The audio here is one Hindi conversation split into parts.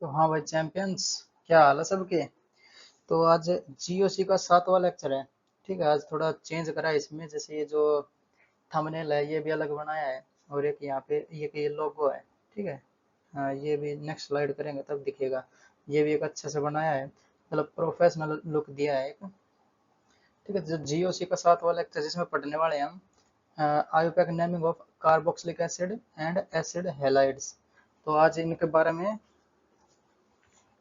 तो हाँ भाई चैंपियंस, क्या हाल है सबके। तो आज जीओसी का 7वां लेक्चर है। ठीक है, आज थोड़ा चेंज करा है इसमें। जैसे ये जो थंबनेल है ये भी अलग बनाया है, और एक यहाँ पे ये लोगो है। ठीक है। हाँ, ये भी नेक्स्ट स्लाइड करेंगे तब दिखेगा। ये भी एक अच्छे से बनाया है, मतलब प्रोफेशनल लुक दिया है एक। ठीक है, जो जीओसी का 7वां लेक्चर जिसमें पढ़ने वाले हैं हम IUPAC naming of carboxylic acid and acid halides. तो आज इनके बारे में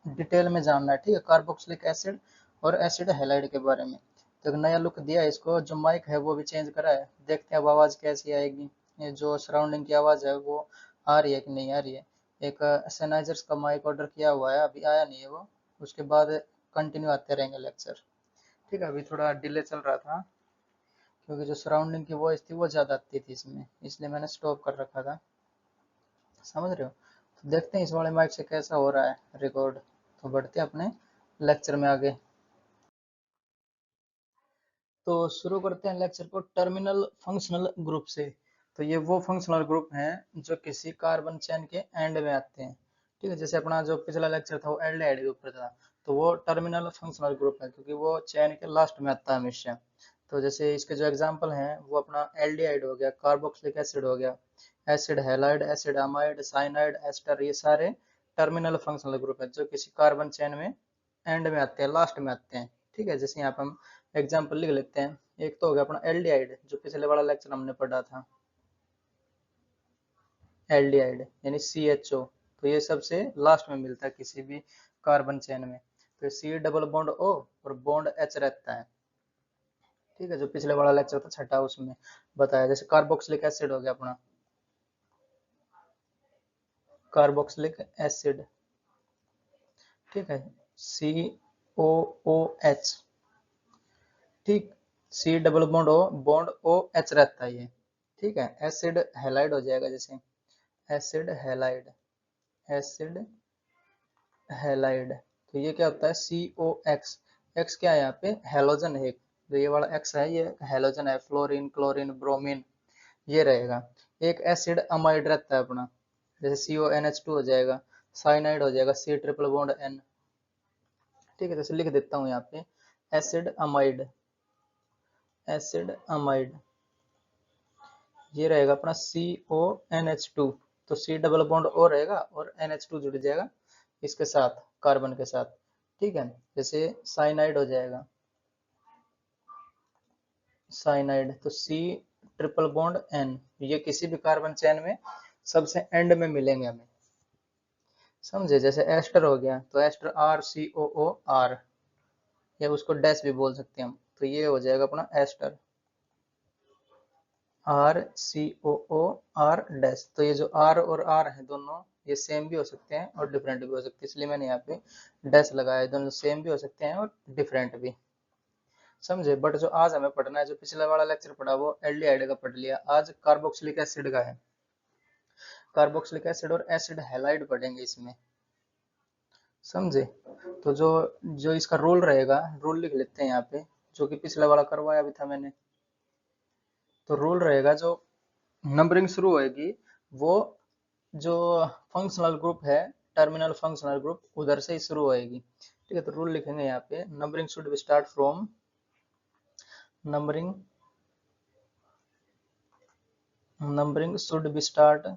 डिटेल में जानना है। ठीक है, कार्बोक्सिलिक एसिड और एसिड हैलाइड के बारे में। तो एक नया लुक दिया है इसको, जो माइक है वो भी चेंज करा है। देखते हैं अब आवाज़ कैसी आएगी। ये जो सराउंडिंग की आवाज़ है वो आ रही है कि नहीं आ रही है। एक सैनाइजर्स का माइक ऑर्डर किया हुआ है, अभी आया नहीं है वो। उसके बाद कंटिन्यू आते रहेंगे लेक्चर। ठीक है, अभी थोड़ा डिले चल रहा था क्योंकि जो सराउंडिंग की वॉइस थी वो ज़्यादा आती थी इसमें, इसलिए मैंने स्टॉप कर रखा था। समझ रहे हो। तो देखते हैं इस वाले माइक से कैसा हो रहा है रिकॉर्ड। तो बढ़ते हैं अपने लेक्चर में आगे। तो शुरू करते हैं लेक्चर को टर्मिनल फंक्शनल ग्रुप से। तो ये वो फंक्शनल ग्रुप हैं जो किसी कार्बन चेन के एंड में आते हैं। ठीक है, जैसे अपना जो पिछला लेक्चर था वो एल्डिहाइड के ऊपर था, तो वो टर्मिनल फंक्शनल ग्रुप है क्योंकि वो चेन के लास्ट में आता है हमेशा। तो जैसे इसके जो एग्जांपल हैं वो अपना एल्डिहाइड हो गया, कार्बोक्सिलिक एसिड हो गया, acid halide, acid amide, cyanide, ester, ये सारे टर्मिनल फंक्शनल ग्रुप है जो किसी कार्बन चेन में एंड में आते हैं, लास्ट में आते हैं। ठीक है, जैसे यहाँ पे हम एग्जाम्पल लिख लेते हैं। एक तो हो गया अपना एल्डिहाइड, जो पिछले वाला लेक्चर हमने पढ़ा था, एल्डिहाइड यानी CHO। तो ये सबसे लास्ट में मिलता है किसी भी कार्बन चेन में। तो C डबल बॉन्ड O और बॉन्ड H रहता है। ठीक है, जो पिछले वाला लेक्चर था छठा, उसमें बताया। जैसे कार्बोक्सिलिक एसिड हो गया अपना, कार्बोक्सिलिक एसिड। ठीक है, COOH। ठीक, C double bond O, bond OH रहता है ये। ठीक है, एसिड हैलाइड हो जाएगा। जैसे एसिड हैलाइड, एसिड हैलाइड। तो ये क्या होता है, COX। एक्स क्या है यहाँ पे, हेलोजन है एक। जो ये वाला एक्स है ये हेलोजन है, फ्लोरीन, क्लोरीन, ब्रोमीन, ये रहेगा। एक एसिड अमाइड रहता है अपना, जैसे CONH2 हो जाएगा, साइनाइड हो जाएगा, C ट्रिपल बॉन्ड N। ठीक है, जैसे लिख देता हूँ यहाँ पे एसिड अमाइड, एसिड अमाइड, ये रहेगा अपना CONH2। तो C डबल बॉन्ड O रहेगा और NH2 जुड़ जाएगा इसके साथ, कार्बन के साथ। ठीक है, जैसे साइनाइड हो जाएगा, साइनाइड। तो C ट्रिपल बॉन्ड N, ये किसी भी कार्बन चेन में सबसे एंड में मिलेंगे हमें। समझे। जैसे एस्टर हो गया, तो एस्टर RCOOR, या उसको डैश भी बोल सकते हैं हम। तो ये हो जाएगा अपना एस्टर, RCOOR डैश। तो ये जो R और R है दोनों, ये सेम भी हो सकते हैं और डिफरेंट भी हो सकते हैं, इसलिए मैंने यहाँ पे डैश लगाया। दोनों सेम भी हो सकते हैं और डिफरेंट भी। समझे। बट जो आज हमें पढ़ना है, जो पिछला वाला लेक्चर पढ़ा वो एल्डिहाइड का पढ़ लिया, आज कार्बोक्सिलिक एसिड का है। कार्बोक्सिलिक एसिड और एसिड हैलाइड पढ़ेंगे इसमें। समझे। तो जो जो इसका रूल रहेगा, रूल लिख लेते हैं यहाँ पे, जो कि पिछला वाला करवाया भी था मैंने। तो रूल रहेगा, जो नंबरिंग शुरू होएगी वो जो फंक्शनल ग्रुप है, टर्मिनल फंक्शनल ग्रुप, उधर से ही शुरू होएगी। ठीक है, तो रूल लिखेंगे यहाँ पे, numbering should be start from, numbering numbering should be start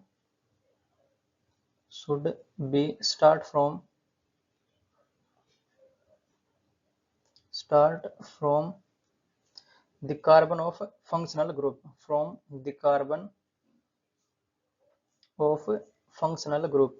from the carbon of functional group, from the carbon of functional group।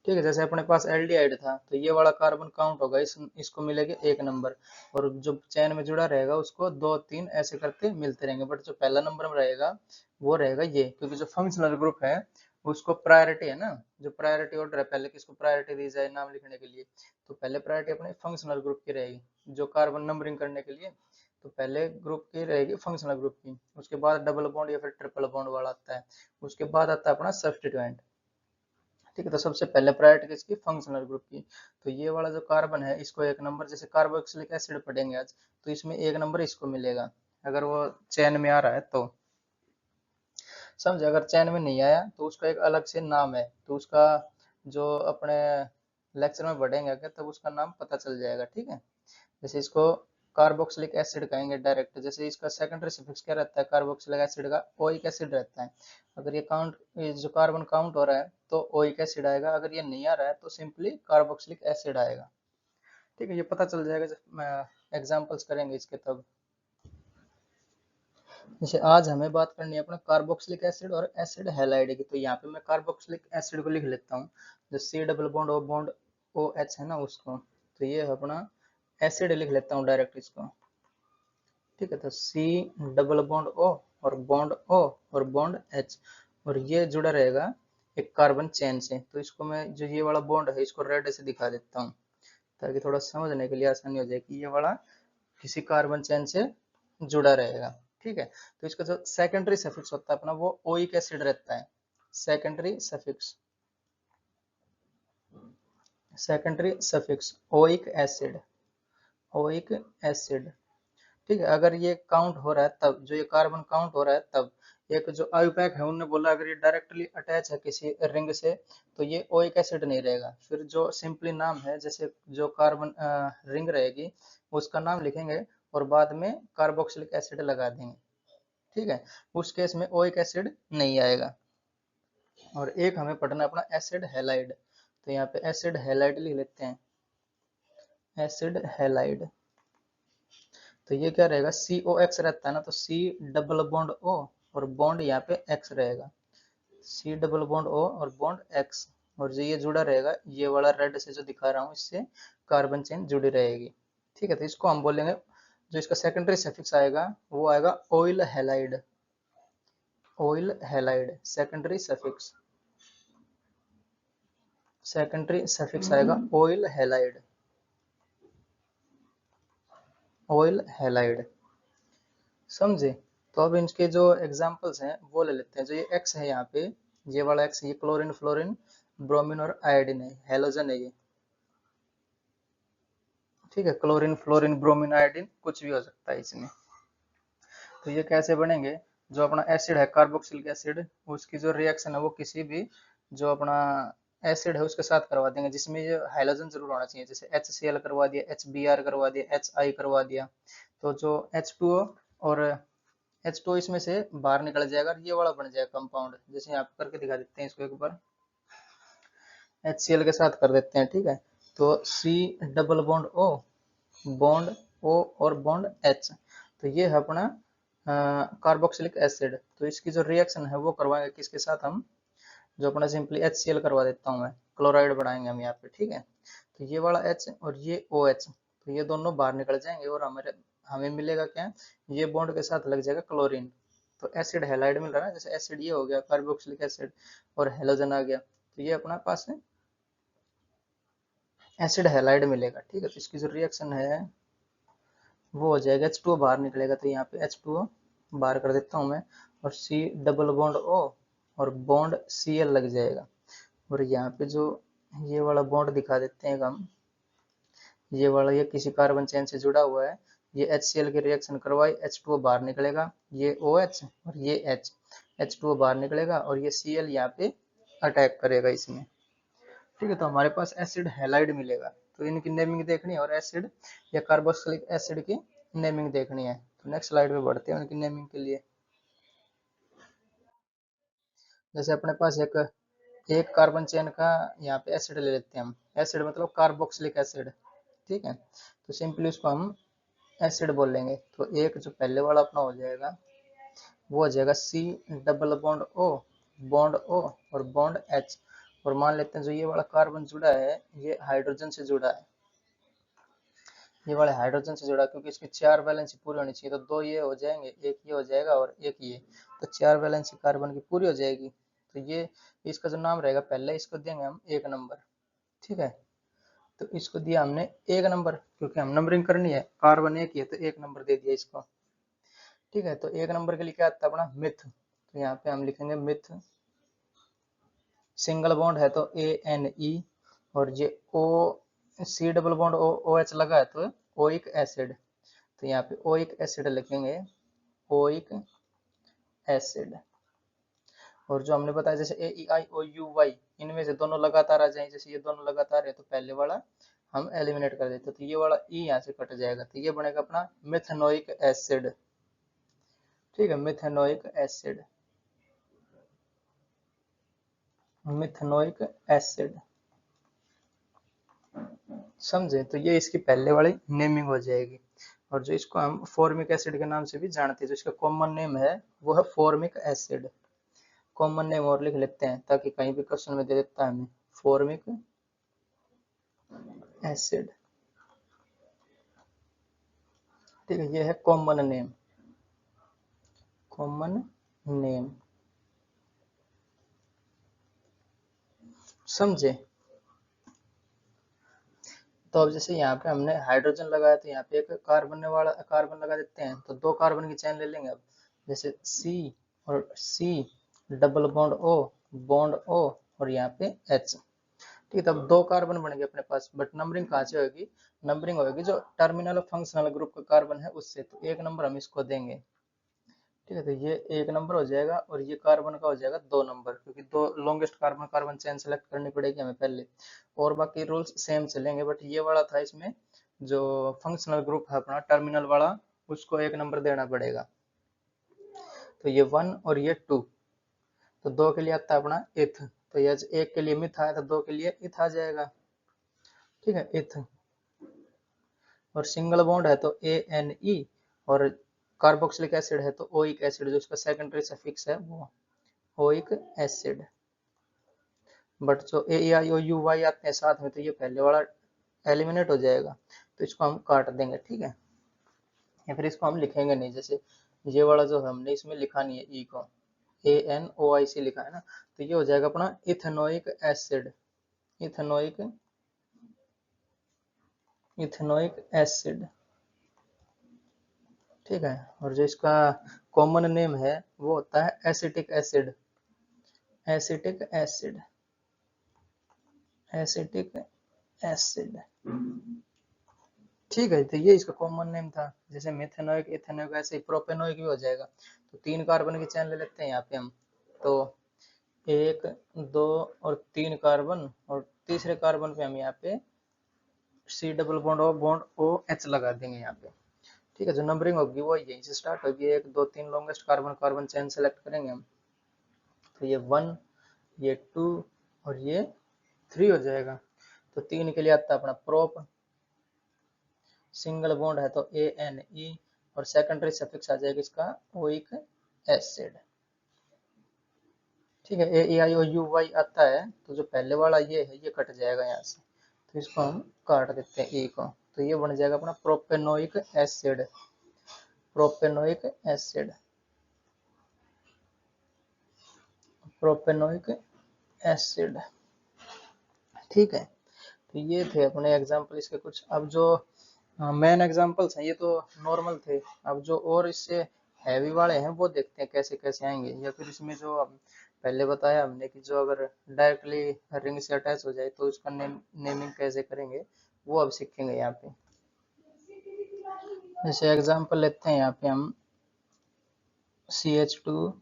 ठीक है, जैसे अपने पास एल्डिहाइड था, तो ये वाला कार्बन काउंट होगा, इसको मिलेगा 1 नंबर, और जो चैन में जुड़ा रहेगा उसको 2 3 ऐसे करते मिलते रहेंगे। बट जो पहला नंबर में रहेगा वो रहेगा ये, क्योंकि जो फंक्शनल ग्रुप है उसको प्रायोरिटी है ना, जो प्रायोरिटी ऑर्डर है, पहले किसको प्रायोरिटी दी जाए नाम लिखने के लिए, तो पहले प्रायोरिटी अपने फंक्शनल ग्रुप की रहेगी। जो कार्बन नंबरिंग करने के लिए, तो पहले ग्रुप की रहेगी फंक्शनल ग्रुप की, उसके बाद डबल बॉन्ड या फिर ट्रिपल बॉन्ड वाला आता है, उसके बाद आता है अपना सब्स्टिट्यूएंट। ठीक है, तो सबसे पहले प्रायोरिटी किसकी, फंक्शनल ग्रुप की। तो ये वाला जो कार्बन है इसको 1 नंबर, जैसे कार्बोक्सिलिक एसिड पढ़ेंगे आज, तो इसमें 1 नंबर इसको मिलेगा अगर वो चेन में आ रहा है तो। समझे। अगर चैन में नहीं आया तो उसका एक अलग से नाम है, तो उसका जो अपने लेक्चर में बढ़ेंगे आगे तब उसका नाम पता चल जाएगा, ठीक है। जैसे इसको कार्बोक्सिलिक एसिड कहेंगे डायरेक्ट, जैसे इसका सेकेंडरी सफिक्स क्या रहता है कार्बोक्सिलिक एसिड का, ओइक एसिड रहता है। अगर ये जो कार्बन काउंट हो रहा है तो ओइक एसिड आएगा, अगर ये नहीं आ रहा है तो सिंपली कार्बोक्सिलिक एसिड आएगा, ठीक है। ये पता चल जाएगा जब एग्जांपल्स करेंगे इसके तब। जैसे आज हमें बात करनी है अपना कार्बोक्सिलिक एसिड और एसिड हैलाइड की, तो यहाँ पे मैं कार्बोक्सिलिक एसिड को लिख लेता हूँ, जो C double bond O bond O H है ना उसको, तो ये अपना एसिड लिख लेता हूँ डायरेक्ट इसको, ठीक है। तो सी डबल बॉन्ड ओ और बॉन्ड ओ और बॉन्ड एच, और ये जुड़ा रहेगा एक कार्बन चेन से। तो इसको मैं जो ये वाला बॉन्ड है इसको रेड से दिखा देता हूँ ताकि थोड़ा समझने के लिए आसानी हो जाए कि ये वाला किसी कार्बन चेन से जुड़ा रहेगा, ठीक है। तो इसका जो सेकेंडरी सफिक्स होता है अपना वो ओइक एसिड रहता है, secondary suffix, secondary suffix oic acid, oic acid, ठीक है। अगर ये काउंट हो रहा है तब, जो ये कार्बन काउंट हो रहा है तब, एक जो आयुपैक है उन्होंने बोला अगर ये डायरेक्टली अटैच है किसी रिंग से तो ये ओइक एसिड नहीं रहेगा, फिर जो सिंपली नाम है जैसे जो कार्बन रिंग रहेगी उसका नाम लिखेंगे और बाद में कार्बोक्सिलिक एसिड लगा देंगे, ठीक है। उस केस में ओइक एसिड नहीं आएगा। और एक हमें पढ़ना अपना एसिड हैलाइड, तो यहाँ पे एसिड हैलाइड लिख लेते हैं, एसिड हैलाइड। तो ये क्या रहेगा सी ओ एक्स रहता है ना, तो सी डबल बॉन्ड ओ और बॉन्ड यहाँ पे एक्स रहेगा, सी डबल बॉन्ड ओ और बॉन्ड एक्स, और जो ये जुड़ा रहेगा ये वाला रेड से जो दिखा रहा हूँ इससे कार्बन चेन जुड़ी रहेगी, ठीक है। तो इसको हम बोलेंगे जो इसका सेकेंडरी सफिक्स आएगा वो आएगा oil halide, oil halide secondary suffix, secondary suffix आएगा ऑयल हैलाइड, ऑयल हैलाइड, समझे। तो अब इनके जो एग्जांपल्स हैं वो ले लेते हैं। जो ये एक्स है यहाँ पे, ये वाला एक्स, ये क्लोरीन फ्लोरीन ब्रोमीन और आयोडीन है, हेलोजन है ये, ठीक है। क्लोरीन फ्लोरीन ब्रोमीन आयोडीन कुछ भी हो सकता है इसमें। तो ये कैसे बनेंगे, जो अपना एसिड है कार्बोक्सिलिक एसिड, उसकी जो रिएक्शन है वो किसी भी जो अपना एसिड है उसके साथ करवा देंगे जिसमें ये हाइड्रोजन जरूर होना चाहिए, जैसे HCl करवा दिया, HBr करवा दिया, HI करवा दिया, तो जो H2O और H2O इसमें से बाहर निकल जाएगा और ये वाला बन जाएगा कंपाउंड, जैसे यहाँ पे करके दिखा देते हैं इसको एक बार, HCl के साथ कर देते हैं, ठीक है। तो C double bond O bond O और बॉन्ड H, तो ये है अपना कार्बोक्सिलिक एसिड। तो इसकी जो रिएक्शन है वो करवाएंगे किसके साथ हम, जो अपना सिंपली HCl करवा देता हूँ मैं, क्लोराइड बनाएंगे हम यहाँ पे, ठीक है। तो ये वाला H और ये OH, तो ये दोनों बाहर निकल जाएंगे और हमें मिलेगा क्या, ये बॉन्ड के साथ लग जाएगा क्लोरीन, तो एसिड हैलाइड मिल रहा है। जैसे एसिड ये हो गया कार्बोक्सिलिक एसिड और हेलोजन आ गया, तो ये अपना पास है एसिड हैलाइड मिलेगा, ठीक है। तो इसकी जो रिएक्शन है वो हो जाएगा H2O बाहर निकलेगा, तो यहाँ पे H2O बाहर कर देता हूँ मैं, और C डबल बॉन्ड O और बॉन्ड Cl लग जाएगा, और यहाँ पे जो ये वाला बॉन्ड दिखा देते हैं हम, ये वाला ये किसी कार्बन चेन से जुड़ा हुआ है, ये HCl की रिएक्शन करवाई, H2O बाहर निकलेगा, ये OH और ये H, H2O बाहर निकलेगा और ये Cl यहाँ पे अटैक करेगा इसमें, ठीक है। तो हमारे पास एसिड हैलाइड मिलेगा। तो इनकी नेमिंग देखनी है और एसिड या कार्बोक्सिलिक एसिड की नेमिंग देखनी है। तो नेक्स्ट स्लाइड पे बढ़ते हैं उनकी नेमिंग के लिए। जैसे अपने पास एक एक कार्बन चेन का यहाँ पे एसिड ले लेते हैं हम, एसिड मतलब कार्बोक्सिलिक एसिड, ठीक है। तो सिंपली उसको हम एसिड बोलेंगे। तो एक जो पहले वाला अपना हो जाएगा वो हो जाएगा C डबल बॉन्ड O और बॉन्ड H, और मान लेते हैं जो ये वाला कार्बन जुड़ा है ये हाइड्रोजन से जुड़ा है, ये वाले हाइड्रोजन से जुड़ा, क्योंकि इसकी 4 वैलेंसी पूरी होनी चाहिए, तो 2 ये हो जाएंगे, एक ये हो जाएगा और एक ये, तो 4 वैलेंसी कार्बन की पूरी हो जाएगी। तो ये इसका जो नाम रहेगा पहले इसको देंगे हम 1 नंबर, ठीक है। तो इसको दिया हमने 1 नंबर क्योंकि हम नंबरिंग करनी है, कार्बन एक ही है तो 1 नंबर दे दिया इसको, ठीक है। तो 1 नंबर के लिए क्या आता है अपना मिथ, तो यहाँ पे हम लिखेंगे मिथ, सिंगल बॉन्ड है तो ANE, और ये O C double bond OH लगा है तो ओइक एसिड, तो यहाँ पे ओइक एसिड लिखेंगे, ओइक एसिड, और जो हमने बताया जैसे ए ई आई ओ यू वाई, इनमें से दोनों लगातार आ जाए, जैसे ये दोनों लगातार है तो पहले वाला हम एलिमिनेट कर देते, तो ये वाला ई यहाँ से कट जाएगा, तो ये बनेगा अपना मिथेनोइक एसिड। ठीक है, मिथेनोइक एसिड, मिथेनोइक एसिड, समझे। तो ये इसकी पहले वाली नेमिंग हो जाएगी। और जो इसको हम फॉर्मिक एसिड के नाम से भी जानते हैं, जो इसका कॉमन नेम है वो है फॉर्मिक एसिड। कॉमन नेम और लिख लेते हैं ताकि कहीं भी क्वेश्चन में दे देता है हमें, फॉर्मिक एसिड। ठीक है, ये है कॉमन नेम, कॉमन नेम, समझे। तो अब जैसे यहाँ पे हमने हाइड्रोजन लगाया तो यहाँ पे एक कार्बन वाला कार्बन लगा देते हैं, तो दो कार्बन की चेन ले लेंगे। अब जैसे C और C, डबल बॉन्ड O और यहाँ पे H। ठीक है, तब दो कार्बन बन गए अपने पास, बट नंबरिंग कहाँ से होगी, नंबरिंग होगी जो टर्मिनल फंक्शनल ग्रुप का कार्बन है उससे, तो एक नंबर हम इसको देंगे। ठीक है, तो ये एक नंबर हो जाएगा और ये कार्बन का हो जाएगा 2 नंबर, क्योंकि दो longest carbon carbon chain select करनी पड़ेगी हमें पहले, और बाकी रूल्स सेम चलेंगे, बट ये वाला था इसमें जो फंक्शनल ग्रुप है अपना टर्मिनल वाला, उसको एक नंबर देना पड़ेगा। तो ये 1 और ये 2, तो 2 के लिए आता है अपना इथ, तो ये एक के लिए मिथ आया तो 2 के लिए इथ आ जाएगा। ठीक है, इथ। और सिंगल बॉन्ड है तो ANE, और कार्बोक्सिलिक एसिड है तो ओइक एसिड, जो उसका सेकेंडरी सफिक्स है वो ओइक एसिड। बट जो AeIOUY आते हैं साथ में तो ये पहले वाला एलिमिनेट हो जाएगा, तो इसको हम काट देंगे। ठीक है, या फिर इसको हम लिखेंगे नहीं, जैसे ये वाला जो हमने इसमें लिखा नहीं है ई को, ANOIC लिखा है ना, तो ये हो जाएगा अपना ethanoic acid, ethanoic, ethanoic acid. ठीक है, और जो इसका कॉमन नेम है वो होता है acetic acid, acetic acid, acetic acid. ठीक है, तो ये इसका कॉमन नेम था। जैसे मेथेनोइक, इथेनोइक, ऐसे ही प्रोपेनोइक भी हो जाएगा। तो 3 कार्बन की चेन ले लेते हैं यहाँ पे हम, तो 1 2 और 3 कार्बन, और तीसरे कार्बन पे हम यहाँ पे C double bond O H लगा देंगे यहाँ पे। ठीक है, जो नंबरिंग होगी वो यहीं से स्टार्ट होगी, 1 2 3 longest carbon carbon chain select करेंगे हम, तो ये 1, ये 2 और ये 3 हो जाएगा। तो 3 के लिए आता है अपना प्रोप, सिंगल बॉन्ड है तो ANE, और सेकेंडरी सफिक्स आ जाएगा इसका ओइक एसिड। ठीक है, AeIOUY आता है तो जो पहले वाला ये है ये कट जाएगा यहाँ से, तो इसको हम काट देते हैं E को, तो ये बन जाएगा अपना propanoic acid, propanoic acid, propanoic acid. ठीक है, तो ये थे अपने एग्जाम्पल इसके कुछ। अब जो मेन एग्जांपल्स हैं ये तो नॉर्मल थे, अब जो और इससे हैवी वाले हैं वो देखते हैं कैसे कैसे आएंगे, या फिर इसमें जो पहले बताया हमने कि जो अगर डायरेक्टली रिंग से अटैच हो जाए तो उसका नेमिंग कैसे करेंगे वो अब सीखेंगे यहाँ पे। जैसे एग्जांपल लेते हैं यहाँ पे हम CH2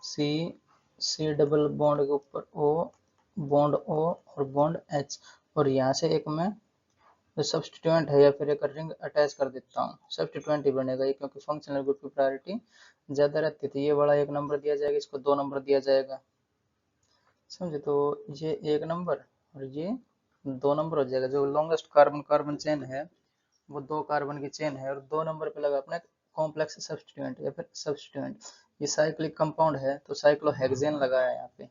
C डबल बॉन्ड के ऊपर O, बॉन्ड O और बॉन्ड H, और यहाँ से एक मैं तो सब्सटीट्यूएंट है या फिर एक रिंग अटैच कर देता हूँ, सब्सटीट्यूएंट ही बनेगा ये, क्योंकि फंक्शनल ग्रुप की प्रायोरिटी ज्यादा रहती थी। ये वाला 1 नंबर दिया जाएगा, इसको 2 नंबर दिया जाएगा, समझे। तो ये 1 नंबर और ये 2 नंबर हो जाएगा। जो लॉन्गेस्ट कार्बन कार्बन चेन है वो 2 कार्बन की चेन है, और 2 नंबर पे लगा अपना कॉम्प्लेक्स सब्सटीट्यूएंट या फिर सब्सटीट्यूएंट। ये साइक्लिक कंपाउंड है तो साइक्लोहेक्सेन लगाया है यहाँ पे।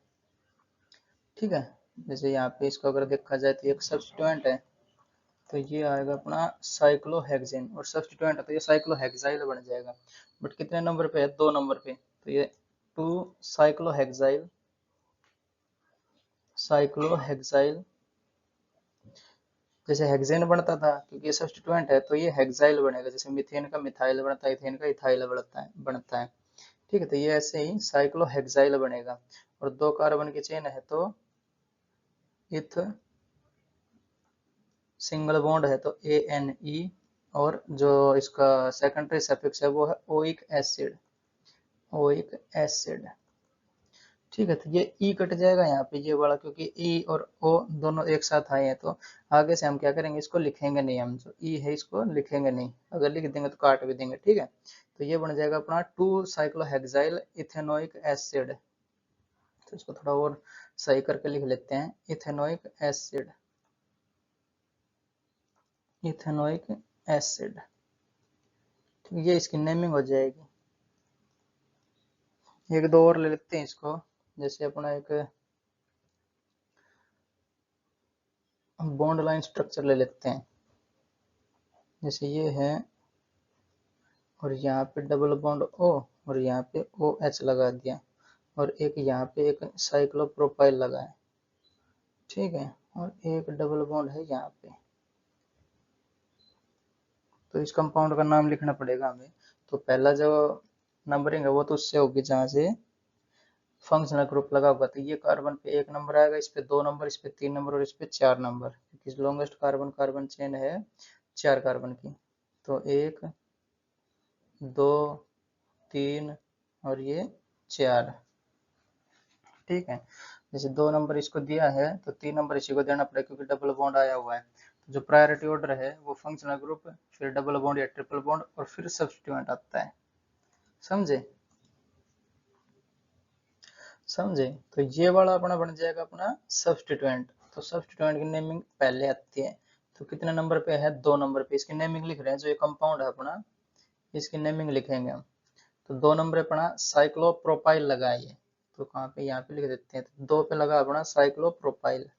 ठीक है, जैसे यहाँ पे इसको अगर देखा जाए तो एक सब्सटीट्यूएंट है तो ये आएगा अपना साइक्लोहेक्सेन, और सब्स्टिट्यूएंट है तो ये साइक्लोहेक्साइल बन जाएगा। बट कितने नंबर पे है, 2 नंबर पे, तो ये 2 साइक्लोहेक्साइल, साइक्लोहेक्साइल। जैसे हेक्सेन बनता था क्योंकि ये सब्स्टिट्यूएंट है तो ये हेक्साइल बनेगा, जैसे मीथेन का मिथाइल बनता है, इथेन का इथाइल बनता है। ठीक है, तो ये ऐसे ही साइक्लोहेक्साइल बनेगा। और 2 कार्बन की चेन है तो इथ, सिंगल बॉन्ड है तो ANE, और जो इसका सेकेंडरी सफिक्स है वो है ओइक एसिड, ओइक एसिड। ठीक है, तो ये ई कट जाएगा यहाँ पे ये वाला, क्योंकि ई और ओ दोनों एक साथ आए हैं, तो आगे से हम क्या करेंगे, इसको लिखेंगे नहीं, हम जो ई है इसको लिखेंगे नहीं, अगर लिख देंगे तो काट भी देंगे। ठीक है, तो ये बन जाएगा अपना 2 साइक्लोहेक्साइल इथेनोइक एसिड। तो इसको थोड़ा और सही करके लिख लेते हैं, इथेनोइक एसिड, इथेनोइक एसिड। तो ये इसकी नेमिंग हो जाएगी। एक दो और ले लेते हैं इसको, जैसे अपना एक बॉन्ड लाइन स्ट्रक्चर ले लेते हैं, जैसे ये है, और यहाँ पे डबल बॉन्ड ओ, और यहाँ पे ओ एच लगा दिया, और एक यहाँ पे एक साइक्लोप्रोपाइल लगा है। ठीक है, और एक डबल बॉन्ड है यहाँ पे, तो इस कंपाउंड का नाम लिखना पड़ेगा हमें। तो पहला जो नंबरिंग है वो तो उससे होगी जहाँ से फंक्शनल ग्रुप लगा होगा, तो ये कार्बन पे 1 नंबर आएगा, इस पे 2 नंबर, इस पे 3 नंबर, और इस पे 4 नंबर, क्योंकि लॉन्गेस्ट कार्बन कार्बन चेन है 4 कार्बन की। तो 1 2 3 और ये 4। ठीक है, जैसे 2 नंबर इसको दिया है तो 3 नंबर इसी को देना पड़ेगा, क्योंकि डबल बॉन्ड आया हुआ है। तो जो प्रायोरिटी ऑर्डर है वो फंक्शनल ग्रुप, फिर डबल बॉन्ड या ट्रिपल बॉन्ड, और फिर सब्स्टिट्यूएंट आता है। समझे? समझे? तो ये वाला अपना बन जाएगा अपना सब्स्टिट्यूएंट। तो सब्स्टिट्यूएंट की नेमिंग पहले आती है। तो कितने नंबर पे है? 2 नंबर पे इसकी नेमिंग लिख रहे हैं, जो ये कंपाउंड है अपना, इसकी नेमिंग लिखेंगे हम। तो 2 नंबर पे अपना साइक्लोप्रोपाइल लगा है ये, तो कहाँ पे, यहाँ पे लिख देते हैं। तो 2 पे लगा अपना साइक्लोप्रोपाइल,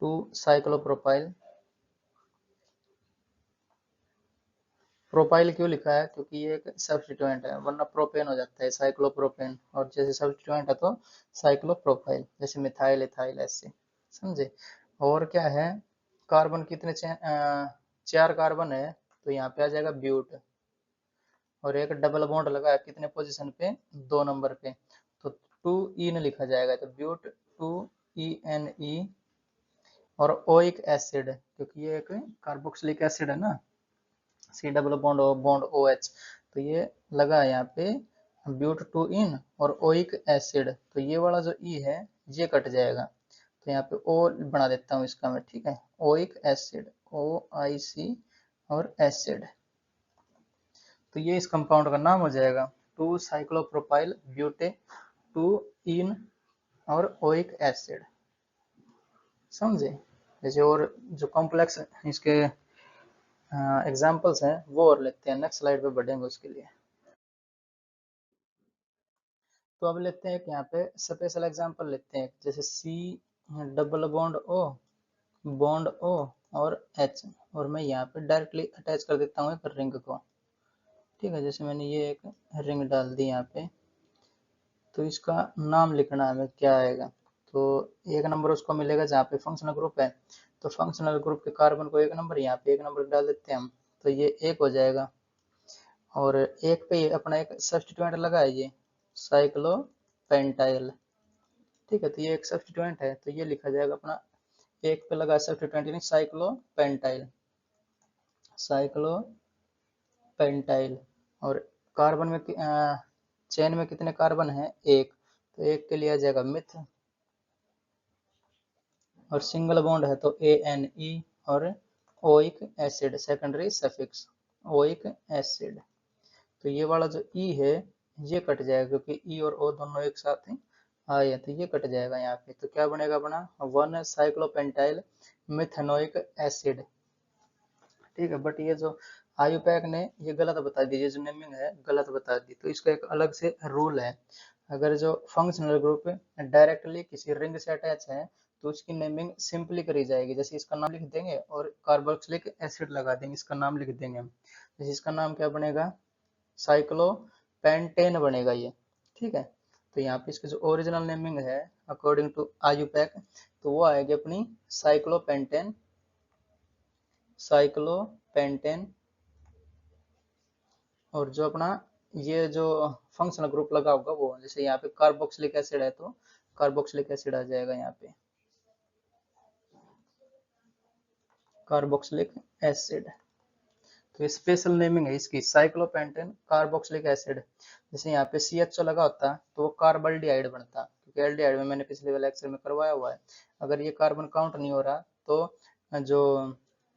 2 साइक्लोप्रोपाइल। प्रोपाइल क्यों लिखा है? क्योंकि ये एक सब्स्टिट्यूएंट है, वरना प्रोपेन हो जाता है साइक्लोप्रोपेन, और जैसे सब्स्टिट्यूएंट है तो साइक्लोप्रोपाइल, जैसे मिथाइल इथाइल ऐसे। समझे? और क्या है, कार्बन कितने 4 कार्बन है, तो यहाँ पे आ जाएगा ब्यूट, और एक डबल बॉन्ड लगा है कितने पोजीशन पे? 2 नंबर पे, तो 2 ईन लिखा जाएगा, तो ब्यूट 2 ENE। और ओइक एसिड, क्योंकि ये एक कार्बोक्सिलिक एसिड है ना, C double bond O bond O H, तो ये लगा है यहाँ पे ब्यूट 2 इन और ओइक एसिड, तो ये वाला जो ई है ये कट जाएगा, तो यहाँ पे ओ बना देता हूँ इसका मैं। ठीक है, ओइक एसिड, OIC, और एसिड, तो ये इस कंपाउंड का नाम हो जाएगा 2 साइक्लोप्रोपाइल ब्यूटे 2 इन और ओइक एसिड। समझे? जैसे और जो कॉम्प्लेक्स इसके एग्जाम्पल्स हैं वो और लेते हैं, नेक्स्ट स्लाइड पे बढ़ेंगे उसके लिए। तो अब लेते हैं एक यहाँ पे स्पेशल एग्जांपल लेते हैं, जैसे सी डबल बॉन्ड ओ और एच, और मैं यहाँ पे डायरेक्टली अटैच कर देता हूँ एक रिंग को। ठीक है, जैसे मैंने ये एक रिंग डाल दी यहाँ पे, तो इसका नाम लिखना हमें क्या आएगा। तो 1 नंबर उसको मिलेगा जहाँ पे फंक्शनल ग्रुप है, तो फंक्शनल ग्रुप के कार्बन को 1 नंबर, यहाँ पे 1 नंबर डाल देते हैं हम, तो ये 1 हो जाएगा। और एक पे अपना एक सब्स्टिट्यूएंट लगा है ये साइक्लोपेंटाइल। ठीक है, तो ये एक सब्स्टिट्यूएंट है, तो ये लिखा जाएगा अपना, एक पे लगा सब्स्टिट्यूएंट यानी साइक्लोपेंटाइल, साइक्लोपेंटाइल। और कार्बन में चेन में कितने कार्बन है? एक, तो एक के लिए आ जाएगा मिथ, और सिंगल बॉन्ड है तो ANE, और oic acid secondary suffix, oic acid. तो ये वाला जो ई है ये कट जाएगा, क्योंकि ई और ओ दोनों एक साथ ही आए, तो ये कट जाएगा यहाँ पे, तो क्या बनेगा अपना 1 साइक्लोपेंटाइल मिथेनोइक एसिड। ठीक है, बट ये जो आयुपैक ने ये गलत बता दी, ये जो नेमिंग है गलत बता दी, तो इसका एक अलग से रूल है। अगर जो फंक्शनल ग्रुप डायरेक्टली किसी रिंग से अटैच है तो उसकी नेमिंग सिंपली करी जाएगी, जैसे इसका नाम लिख देंगे और कार्बोक्सिलिक एसिड लगा देंगे, इसका नाम लिख देंगे हम, जैसे इसका नाम क्या बनेगा? साइक्लोपेंटेन बनेगा ये। ठीक है, तो यहाँ पे इसकी जो ओरिजिनल नेमिंग है अकॉर्डिंग टू आयुपैक, तो वो आएगी अपनी साइक्लोपेंटेन, साइक्लोपेंटेन। और जो अपना ये जो फंक्शनल ग्रुप लगा होगा वो, जैसे यहाँ पे कार्बोक्सिलिक एसिड है तो कार्बोक्सिलिक एसिड आ जाएगा यहाँ पे, कार्बोक्सिलिक एसिड। तो स्पेशल नेमिंग है इसकी साइक्लोपेंटेन कार्बोक्सिलिक एसिड। जैसे यहाँ पे CHO लगा होता तो वो कार्बल्डिहाइड बनता, क्योंकि एल्डिहाइड में मैंने पिछले वाले लेक्चर में करवाया हुआ है। अगर ये कार्बन काउंट नहीं हो रहा तो जो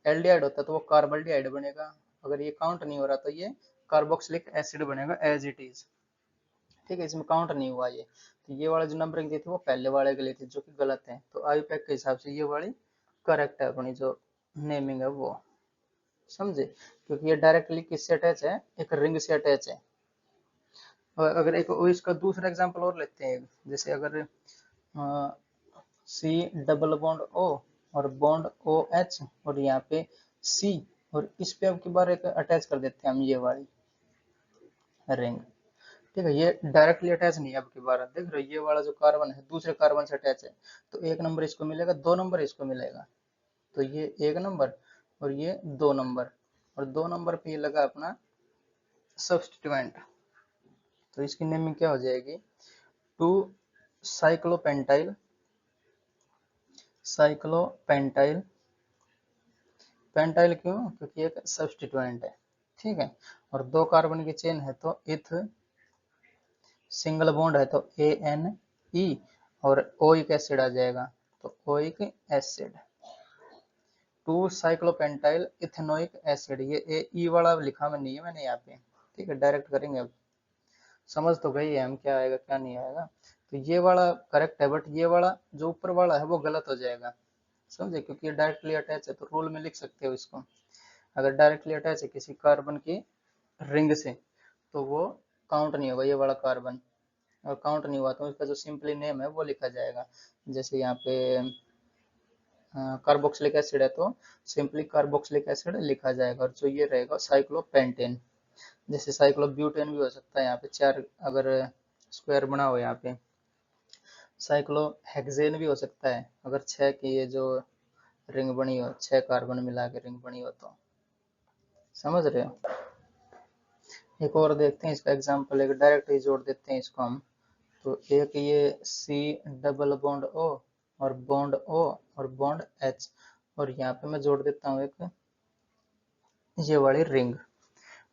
एल्डिहाइड होता है तो वो कार्बल्डिहाइड बनेगा। अगर ये काउंट नहीं हो रहा तो ये कार्बोक्सिलिक एसिड बनेगा एज इट इज। ठीक है, इसमें काउंट नहीं हुआ ये, तो ये वाला जो नंबरिंग दी थी वो पहले वाले के लिए थी, जो कि गलत है। तो आयुपैक के हिसाब से ये वाली करेक्ट है अपनी जो नेमिंग है वो, समझे, क्योंकि ये डायरेक्टली किससे अटैच है, एक रिंग से अटैच है। और अगर एक इसका दूसरा एग्जांपल और लेते हैं, जैसे अगर सी डबल बॉन्ड ओ और बॉन्ड ओ एच और यहाँ पे सी, और इस पे अब की बार एक अटैच कर देते हैं हम ये वाली रिंग। ठीक है, ये डायरेक्टली अटैच नहीं है, अब की बार देख रहे हो ये वाला जो कार्बन है दूसरे कार्बन से अटैच है, तो एक नंबर इसको मिलेगा, 2 नंबर इसको मिलेगा। तो ये 1 नंबर और ये 2 नंबर, और 2 नंबर पे ये लगा अपना सब्स्टिट्यूएंट। तो इसकी नेमिंग क्या हो जाएगी, 2 साइक्लोपेंटाइल, साइक्लोपेंटाइल, पेंटाइल क्यों, क्योंकि एक सब्स्टिट्यूएंट है। ठीक है, और 2 कार्बन की चेन है तो इथ, सिंगल बॉन्ड है तो ANE, और ओइक एसिड आ जाएगा तो ओइक एसिड। 2 साइक्लोपेंटाइल इथेनोइक एसिड, ये ई वाला लिखा में नहीं है मैंने यहाँ पे। ठीक है, डायरेक्ट करेंगे अब, समझ तो गई है हम क्या आएगा क्या नहीं आएगा। तो ये वाला करेक्ट है, बट ये वाला जो ऊपर वाला है वो गलत हो जाएगा, समझे, क्योंकि ये डायरेक्टली अटैच है। तो रूल में लिख सकते हो इसको, अगर डायरेक्टली अटैच है किसी कार्बन की रिंग से तो वो काउंट नहीं होगा ये वाला कार्बन, और काउंट नहीं हुआ तो उसका जो सिंपली नेम है वो लिखा जाएगा। जैसे यहाँ पे कार्बोक्सिलिक एसिड है तो सिंपली कार्बोक्सिलिक एसिड लिखा जाएगा, और जो ये रहेगा साइक्लोपेंटेन। जैसे साइक्लोब्यूटेन भी हो सकता है, यहाँ पे 4 अगर स्क्वायर बना हो, यहाँ पे साइक्लोहेक्सेन भी हो सकता है, अगर 6 की ये जो रिंग बनी हो, 6 कार्बन मिला के रिंग बनी हो तो, समझ रहे हो। एक और देखते हैं इसका एग्जांपल, एक डायरेक्ट ही जोड़ देते हैं इसको हम। तो एक ये सी डबल बॉन्ड ओ और बॉन्ड ओ और बॉन्ड एच, और यहाँ पे मैं जोड़ देता हूँ एक ये वाली रिंग।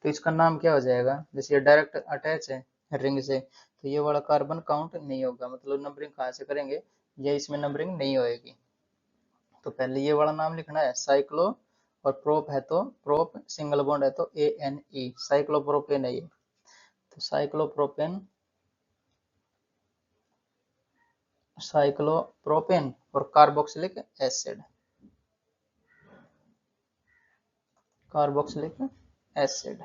तो इसका नाम क्या हो जाएगा, जैसे ये डायरेक्ट अटैच है रिंग से तो ये वाला कार्बन काउंट नहीं होगा, मतलब नंबरिंग कहाँ से करेंगे, ये इसमें नंबरिंग नहीं होएगी। तो पहले ये वाला नाम लिखना है साइक्लो, और प्रोप है तो प्रोप, सिंगल बॉन्ड है तो ANE, साइक्लोप्रोपेन है ये। तो साइक्लोप्रोपेन, साइक्लोप्रोपेन और कार्बोक्सिलिक एसिड, कार्बोक्सिलिक एसिड,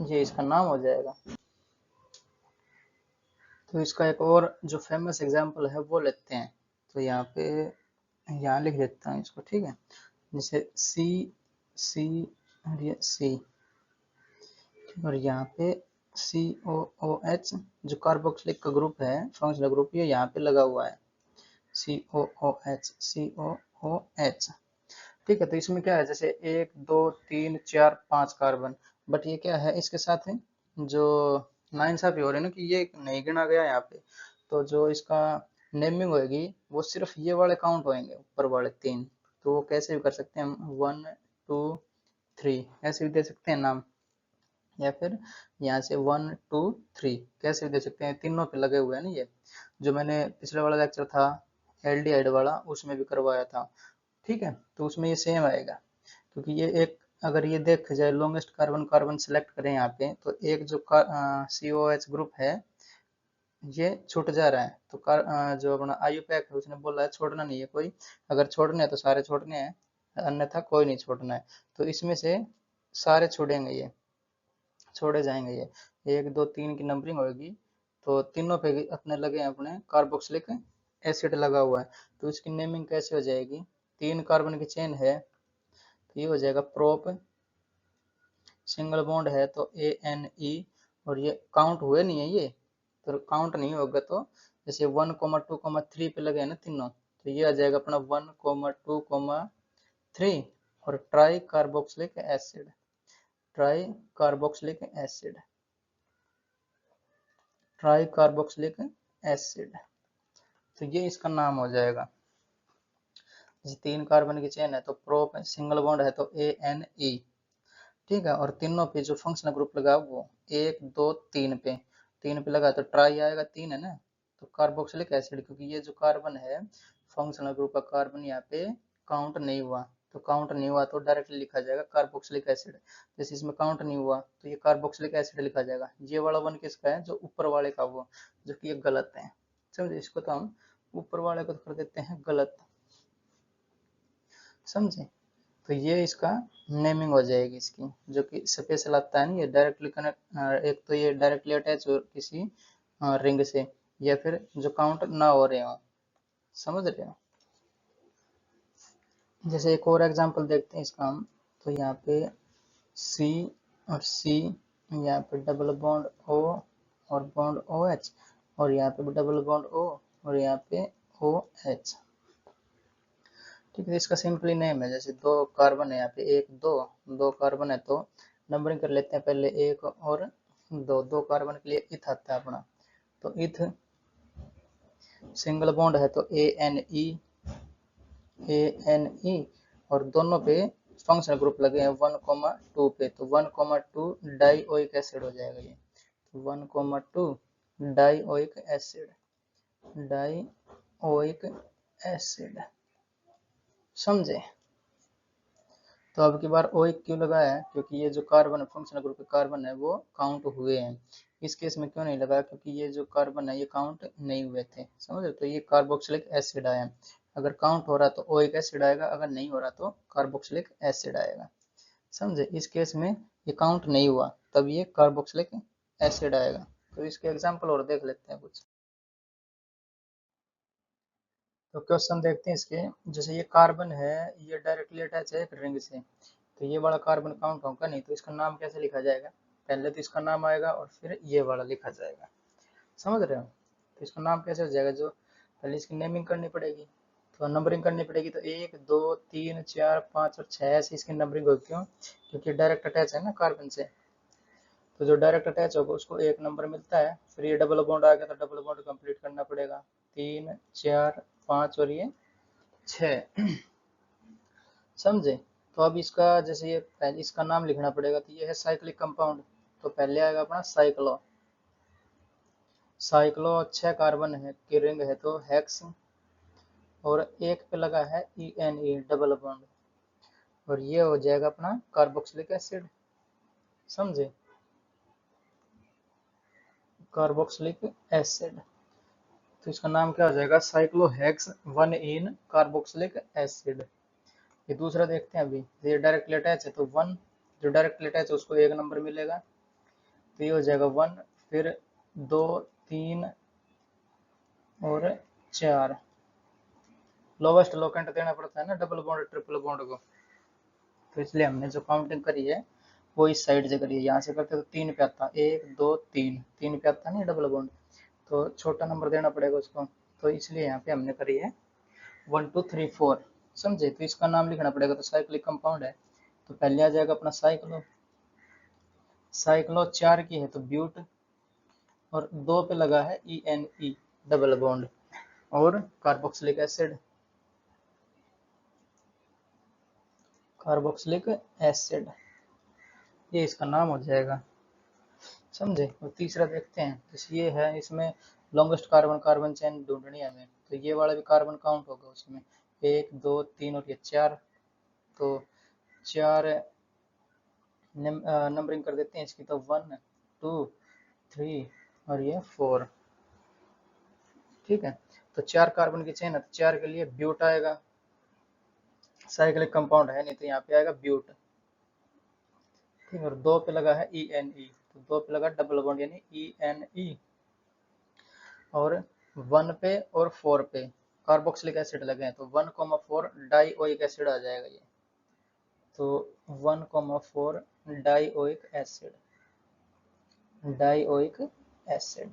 ये इसका नाम हो जाएगा। तो इसका एक और जो फेमस एग्जांपल है वो लेते हैं। तो यहाँ पे यहाँ लिख देता हूँ इसको, ठीक है, जैसे सी सी और ये सी, और यहाँ पे COOH जो कार्बोक्सिलिक का ग्रुप है, फंक्शनल ग्रुप, ये यहाँ पे लगा हुआ है COOH, COOH। ठीक है, तो इसमें क्या है, जैसे 1 2 3 4 5 कार्बन, बट ये क्या है इसके साथ है जो नाइंसाफी हो रही है ना, कि ये नहीं गिना गया यहाँ पे। तो जो इसका नेमिंग होगी वो सिर्फ ये वाले काउंट होंगे, ऊपर वाले 3। तो वो कैसे भी कर सकते हैं हम, 1 2 3 ऐसे भी दे सकते हैं नाम, या फिर यहाँ से 1 2 3 कैसे भी दे सकते हैं, तीनों पे लगे हुए हैं ना ये, जो मैंने पिछले वाला लेक्चर था एल्डिहाइड वाला उसमें भी करवाया था। ठीक है, तो उसमें ये सेम आएगा, क्योंकि ये एक, अगर ये देखा जाए लॉन्गेस्ट कार्बन, कार्बन सेलेक्ट करें यहाँ पे, तो एक जो COH ग्रुप है ये छूट जा रहा है। तो जो अपना आयुपैक है उसने बोला है छोड़ना नहीं है कोई, अगर छोड़ने हैं तो सारे छोड़ने हैं, अन्यथा कोई नहीं छोड़ना है। तो इसमें से सारे छोड़ेंगे, ये छोड़े जाएंगे, ये 1 2 3 की नंबरिंग होगी, तो तीनों पे अपने लगे हैं, अपने कार्बोक्सिलिक एसिड लगा हुआ है। तो इसकी नेमिंग कैसे हो जाएगी, 3 कार्बन की चेन है तो ये हो जाएगा प्रोप, सिंगल बॉन्ड है तो ANE, और ये काउंट हुए नहीं है ये, तो काउंट नहीं होगा, तो जैसे 1 2 3 पे लगे हैं ना तीनों, तो ये आ जाएगा अपना 1 2 3, और try carboxylic acid, try carboxylic acid, try carboxylic acid, तो ये इसका नाम हो जाएगा। जैसे 3 कार्बन की चेन है तो प्रोप, सिंगल बॉन्ड है तो ANE, ठीक है, और तीनों पे जो फंक्शनल ग्रुप लगा वो 1 2 3 पे, 3 पे लगा तो ट्राई आएगा, 3 है ना, तो कार्बोक्सिलिक एसिड, क्योंकि ये जो कार्बन है फंक्शनल ग्रुप का कार्बन यहाँ पे काउंट नहीं हुआ, तो काउंट नहीं हुआ तो डायरेक्टली लिखा जाएगा कार्बोक्सिलिक एसिड। जैसे इसमें काउंट नहीं हुआ तो ये कार्बोक्सिलिक एसिड लिखा जाएगा। ये वाला वन किसका है, जो ऊपर वाले का, वो जो कि ये गलत है। समझे, इसको तो हम ऊपर वाले को कर देते हैं गलत। समझे, तो ये इसका नेमिंग हो जाएगी इसकी, जो कि स्पेशल आता है ना, ये डायरेक्टली कनेक्ट, एक तो ये डायरेक्टली अटैच हो किसी रिंग से, या फिर जो काउंट ना हो रहे हो। समझ रहे हो, जैसे एक और एग्जांपल देखते हैं इसका हम। तो यहाँ पे सी और सी, यहाँ पे डबल बॉन्ड ओ और बॉन्ड ओ एच, और यहाँ पे डबल बॉन्ड ओ और यहाँ पे ओ एच। ठीक है, इसका सिंपली नेम है, जैसे दो कार्बन है यहाँ पे, एक दो, दो कार्बन है तो नंबरिंग कर लेते हैं, पहले एक और दो। दो कार्बन के लिए इथ आता है अपना, तो इथ सिंगल बॉन्ड है तो ए एन ई, और दोनों पे फंक्शनल ग्रुप लगे हैं 1,2 पे, तो 1,2 डाइओइक एसिड हो जाएगा ये। तो 1,2 डाइओइक एसिड, डाइओइक एसिड। समझे, तो अब की बार ओ क्यों लगाया है, क्योंकि ये जो कार्बन फंक्शनल ग्रुप के कार्बन है वो काउंट हुए हैं। इस केस में क्यों नहीं लगाया, क्योंकि ये जो कार्बन है ये काउंट नहीं हुए थे। समझ रहे, तो ये कार्बोक्सिलिक एसिड आया। अगर काउंट हो रहा तो ओइक एसिड आएगा, अगर नहीं हो रहा तो कार्बोक्सिलिक एसिड आएगा। समझे, इस केस में ये काउंट नहीं हुआ तब ये कार्बोक्सिलिक एसिड आएगा। तो इसके एग्जाम्पल और देख लेते हैं कुछ। तो क्वेश्चन देखते हैं इसके, जैसे ये कार्बन है, ये डायरेक्टली अटैच है एक रिंग से, तो ये वाला कार्बन काउंट होगा नहीं, तो इसका नाम कैसे लिखा जाएगा, पहले तो इसका नाम आएगा और फिर ये वाला लिखा जाएगा। समझ रहे हो, तो इसका नाम कैसे हो जाएगा, जो पहले इसकी नेमिंग करनी पड़ेगी, तो नंबरिंग करनी पड़ेगी, तो 1 2 3 4 5 और 6 ऐसे इसकी नंबरिंग होगी। क्यों, क्योंकि डायरेक्ट अटैच है ना कार्बन से, तो जो डायरेक्ट अटैच होगा उसको एक नंबर मिलता है। फिर ये डबल बॉन्ड आ गया तो डबल बॉन्ड कंप्लीट करना पड़ेगा, 3 4 5 और ये 6। समझे, तो अब इसका जैसे ये पहले इसका नाम लिखना पड़ेगा, तो ये है साइक्लिक कंपाउंड, तो पहले आएगा अपना साइक्लो। साइक्लो 6 कार्बन है की रिंग है तो हेक्स, और एक पे लगा है ई डबल बॉन्ड, और ये हो जाएगा अपना कार्बोक्सिलिक एसिड। समझे, कार्बोक्सिलिक एसिड, तो इसका नाम क्या हो जाएगा, साइक्लोहेक्स 1 इन कार्बोक्सिलिक एसिड। ये दूसरा देखते हैं अभी, ये डायरेक्टली अटैच है तो 1, जो डायरेक्टली अटैच है उसको एक नंबर मिलेगा, तो ये हो जाएगा 1, फिर 2 3 और 4। लोवेस्ट लोकेंट देना पड़ता है ना डबल बॉन्ड ट्रिपल बॉन्ड को, तो इसलिए हमने जो काउंटिंग करी है वो इस साइड से करी है। यहाँ से करते तो 3 पे आता, 1 2 3, 3 पे आता नहीं डबल बॉन्ड, तो छोटा नंबर देना पड़ेगा उसको, तो इसलिए यहाँ पे हमने करी है 1 2 3 4। समझे, तो इसका नाम लिखना पड़ेगा, तो साइक्लिक कंपाउंड है तो पहले आ जाएगा अपना साइक्लो। साइक्लो 4 की है तो ब्यूट, और 2 पे लगा है ई डबल बॉन्ड, और कार्बोक्सिलिक एसिड, कार्बोक्सिलिक एसिड, ये इसका नाम हो जाएगा। समझे, और तीसरा देखते हैं, जैसे ये है, इसमें लॉन्गेस्ट कार्बन कार्बन चेन ढूंढनी है हमें, तो ये वाला भी कार्बन काउंट होगा उसमें, 1 2 3 और ये 4, तो 4 नंबरिंग कर देते हैं इसकी, तो 1 2 3 और ये 4। ठीक है, तो 4 कार्बन की चेन है तो 4 के लिए ब्यूट आएगा, साइक्लिक कंपाउंड है नहीं तो यहाँ पे आएगा ब्यूट। ठीक है, और 2 पे लगा है ई, तो 2 पे लगा डबल बॉन्ड यानी ई, और 1 पे और 4 पे कार्बोक्सिलिक एसिड लगे हैं तो 1,4 डाइओइक एसिड आ जाएगा ये, तो 1,4 डाइओइक एसिड, डाइओइक एसिड,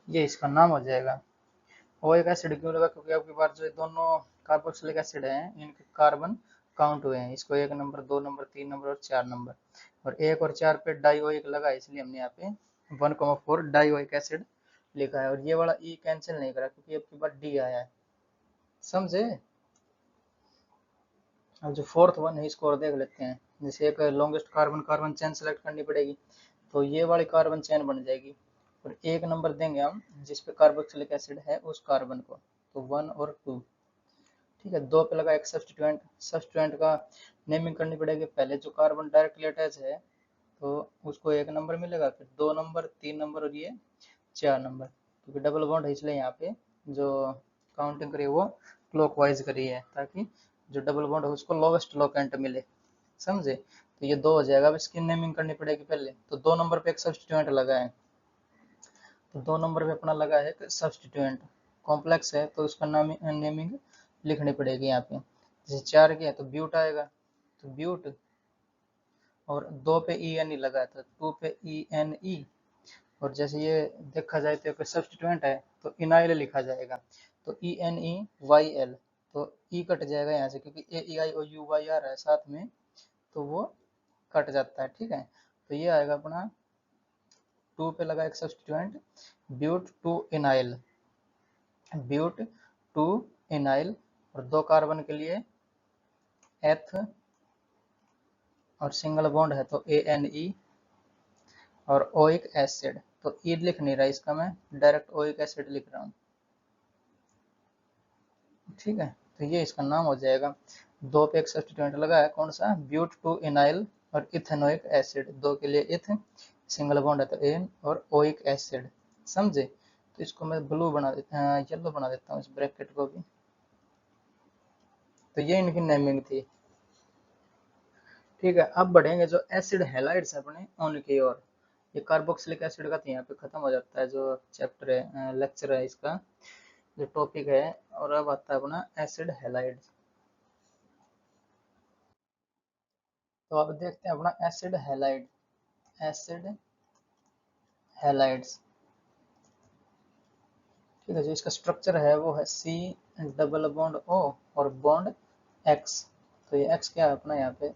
ये इसका नाम हो जाएगा। ओइक एसिड क्यों लगा, क्योंकि आपके पास जो दोनों कार्बोक्सिलिक एसिड हैं इनके कार्बन काउंट हुए हैं, इसको 1 नंबर 2 नंबर 3 नंबर और 4 नंबर, और 1 और 4 पे डाइओइक लगा, इसलिए हमने यहाँ पे 1,4 डाइओइक एसिड लिखा है, और ये वाला ई कैंसिल नहीं करा क्योंकि आपके पास डी आया है। समझे, अब जो फोर्थ वन है इसको और देख लेते हैं, जैसे एक longest carbon carbon chain select करनी पड़ेगी, तो ये वाली कार्बन चेन बन जाएगी, और एक नंबर देंगे हम जिस पे कार्बोक्सिलिक एसिड है उस कार्बन को, तो 1 और 2। ठीक है, 2 पे लगा एक सब्स्टिट्यूएंट, सब्स्टिट्यूएंट का नेमिंग करनी पड़ेगी। पहले जो कार्बन डायरेक्टली अटैच है तो उसको 1 नंबर मिलेगा, फिर 2 नंबर, 3 नंबर और ये 4 नंबर, क्योंकि डबल बॉन्ड है इसलिए यहाँ पे जो काउंटिंग करी है वो क्लॉकवाइज करी है, ताकि जो डबल बॉन्ड है उसको लोवेस्ट लोकेंट मिले, समझे। तो ये 2 हो जाएगा। अब इसकी नेमिंग करनी पड़ेगी पहले, तो 2 नंबर पे एक सब्स्टिट्यूएंट लगा है, तो 2 नंबर पे अपना लगा है एक सब्स्टिट्यूएंट, कॉम्प्लेक्स है तो उसका नाम नेमिंग लिखनी पड़ेगी यहाँ पे। जैसे 4 की है तो ब्यूट आएगा, तो ब्यूट, और 2 पे ई एन ई लगा है तो 2 पे ई एन ई, और जैसे ये देखा जाए तो एक सब्स्टिट्यूएंट है तो इनाइल लिखा जाएगा, तो E N E Y L, तो ई कट जाएगा यहाँ से क्योंकि ए ई आई ओ यू वाई आ रहा है साथ में, तो वो कट जाता है। ठीक है, तो ये आएगा अपना 2 पे लगा एक substituent but two enyl, but two enyl, और 2 कार्बन के लिए एथ, और सिंगल बॉन्ड है तो ए एन ई, और ओइक एसिड, तो ई लिख नहीं रहा इसका, मैं डायरेक्ट ओइक एसिड लिख रहा हूँ। ठीक है, तो ये इसका नाम हो जाएगा। 2 पे एक सब्स्टिट्यूएंट लगा है कौन सा, ब्यूट टू इनाइल और इथेनोइक एसिड, 2 के लिए इथ, सिंगल बॉन्ड है तो एन, और ओइक एसिड, समझे। तो इसको मैं ब्लू बना देता, येलो बना देता हूँ इस ब्रैकेट को भी। तो ये इनकी नेमिंग थी। ठीक है, अब बढ़ेंगे जो एसिड हैलाइड्स अपने उनकी ओर। ये कार्बोक्सिलिक एसिड का तो यहाँ पे खत्म हो जाता है जो चैप्टर है, लेक्चर है इसका, जो टॉपिक है। और अब आता है अपना एसिड हैलाइड्स। तो अब देखते हैं अपना एसिड हैलाइड, एसिड हैलाइड्स। ठीक है, जो इसका स्ट्रक्चर है वो है सी डबल बॉन्ड ओ और बॉन्ड एक्स। तो ये एक्स क्या है अपना, यहाँ पे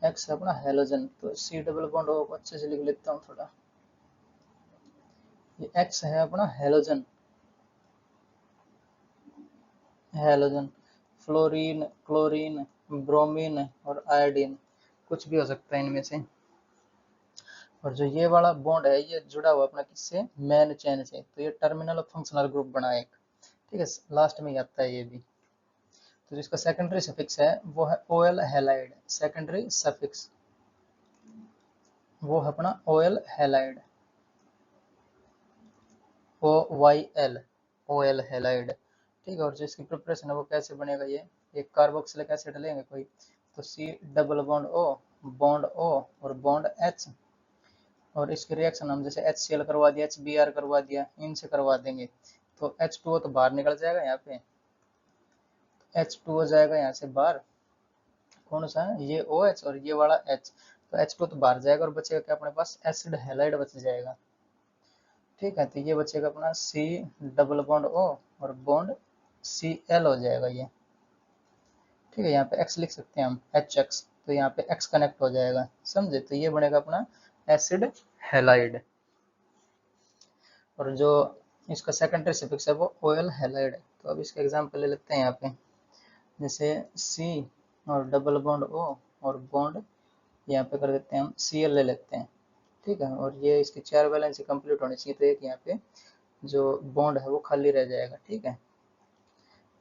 एक्स है अपना हेलोजन, तो सी डबल बॉन्ड ओ को अच्छे से लिख लेता हूँ थोड़ा। ये एक्स है अपना halogen, halogen, fluorine, chlorine, bromine और आयोडीन, कुछ भी हो सकता है इनमें से। और जो ये वाला बॉन्ड है ये जुड़ा हुआ अपना किससे, मेन चेन से, तो ये टर्मिनल फंक्शनल ग्रुप बना एक। ठीक है, लास्ट में ही आता है ये भी। तो जिसका सेकेंडरी सफिक्स है वो है ओएल हैलाइड, सेकेंडरी सफिक्स वो है अपना oyl halide, O Y L, oyl halide. ठीक है, और जो इसकी प्रिपरेशन है वो कैसे बनेगा, ये एक कार्बोक्सिलिक एसिड लेंगे कोई, तो सी डबल बॉन्ड ओ और बॉन्ड एच, और इसके रिएक्शन हम जैसे HCl करवा दिया, HBr करवा दिया, इनसे करवा देंगे, तो H2O तो बाहर निकल जाएगा, यहाँ पे H2O जाएगा यहाँ से बाहर, कौन सा है ये OH और ये वाला H, तो H2O तो बाहर जाएगा और बचेगा क्या अपने पास, एसिड हैलाइड बच जाएगा। ठीक है, तो ये बचेगा अपना C डबल बॉन्ड O और बॉन्ड Cl हो जाएगा ये। ठीक है, यहाँ पे X लिख सकते हैं हम, HX, तो यहाँ पे X कनेक्ट हो जाएगा, समझे। तो ये बनेगा अपना एसिड हैलाइड। और जो इसका सेकेंडरी सफिक्स है वो ओएल हैलाइड है। तो अब इसका एग्जांपल ले लेते हैं यहाँ पे, जैसे सी और डबल बॉन्ड ओ और बॉन्ड यहाँ पे कर देते हैं हम Cl ले लेते हैं। ठीक है, और ये इसकी 4 वैलेंसी कंप्लीट होनी चाहिए, तो एक यहाँ पे जो बॉन्ड है वो खाली रह जाएगा। ठीक है,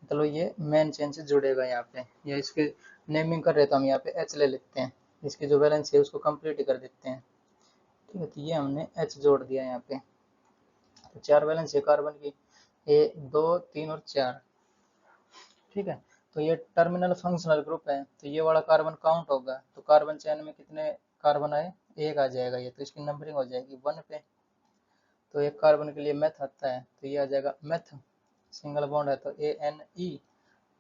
चलो ये मेन चेन से जुड़ेगा यहाँ पे, या इसके नेमिंग कर रहे तो हम यहाँ पे H ले लेते हैं, इसकी जो वैलेंसी है उसको कंप्लीट कर देते हैं। ठीक है, तो ये हमने H जोड़ दिया यहाँ पे, तो 4 वैलेंस है कार्बन की, 1 2 3 और 4। ठीक है, तो ये टर्मिनल फंक्शनल ग्रुप है, तो ये वाला कार्बन काउंट होगा, तो कार्बन चेन में कितने कार्बन आए, 1 आ जाएगा ये, तो इसकी नंबरिंग हो जाएगी 1 पे। तो एक कार्बन के लिए मेथ आता है तो ये आ जाएगा मेथ, सिंगल बॉन्ड है तो ANE,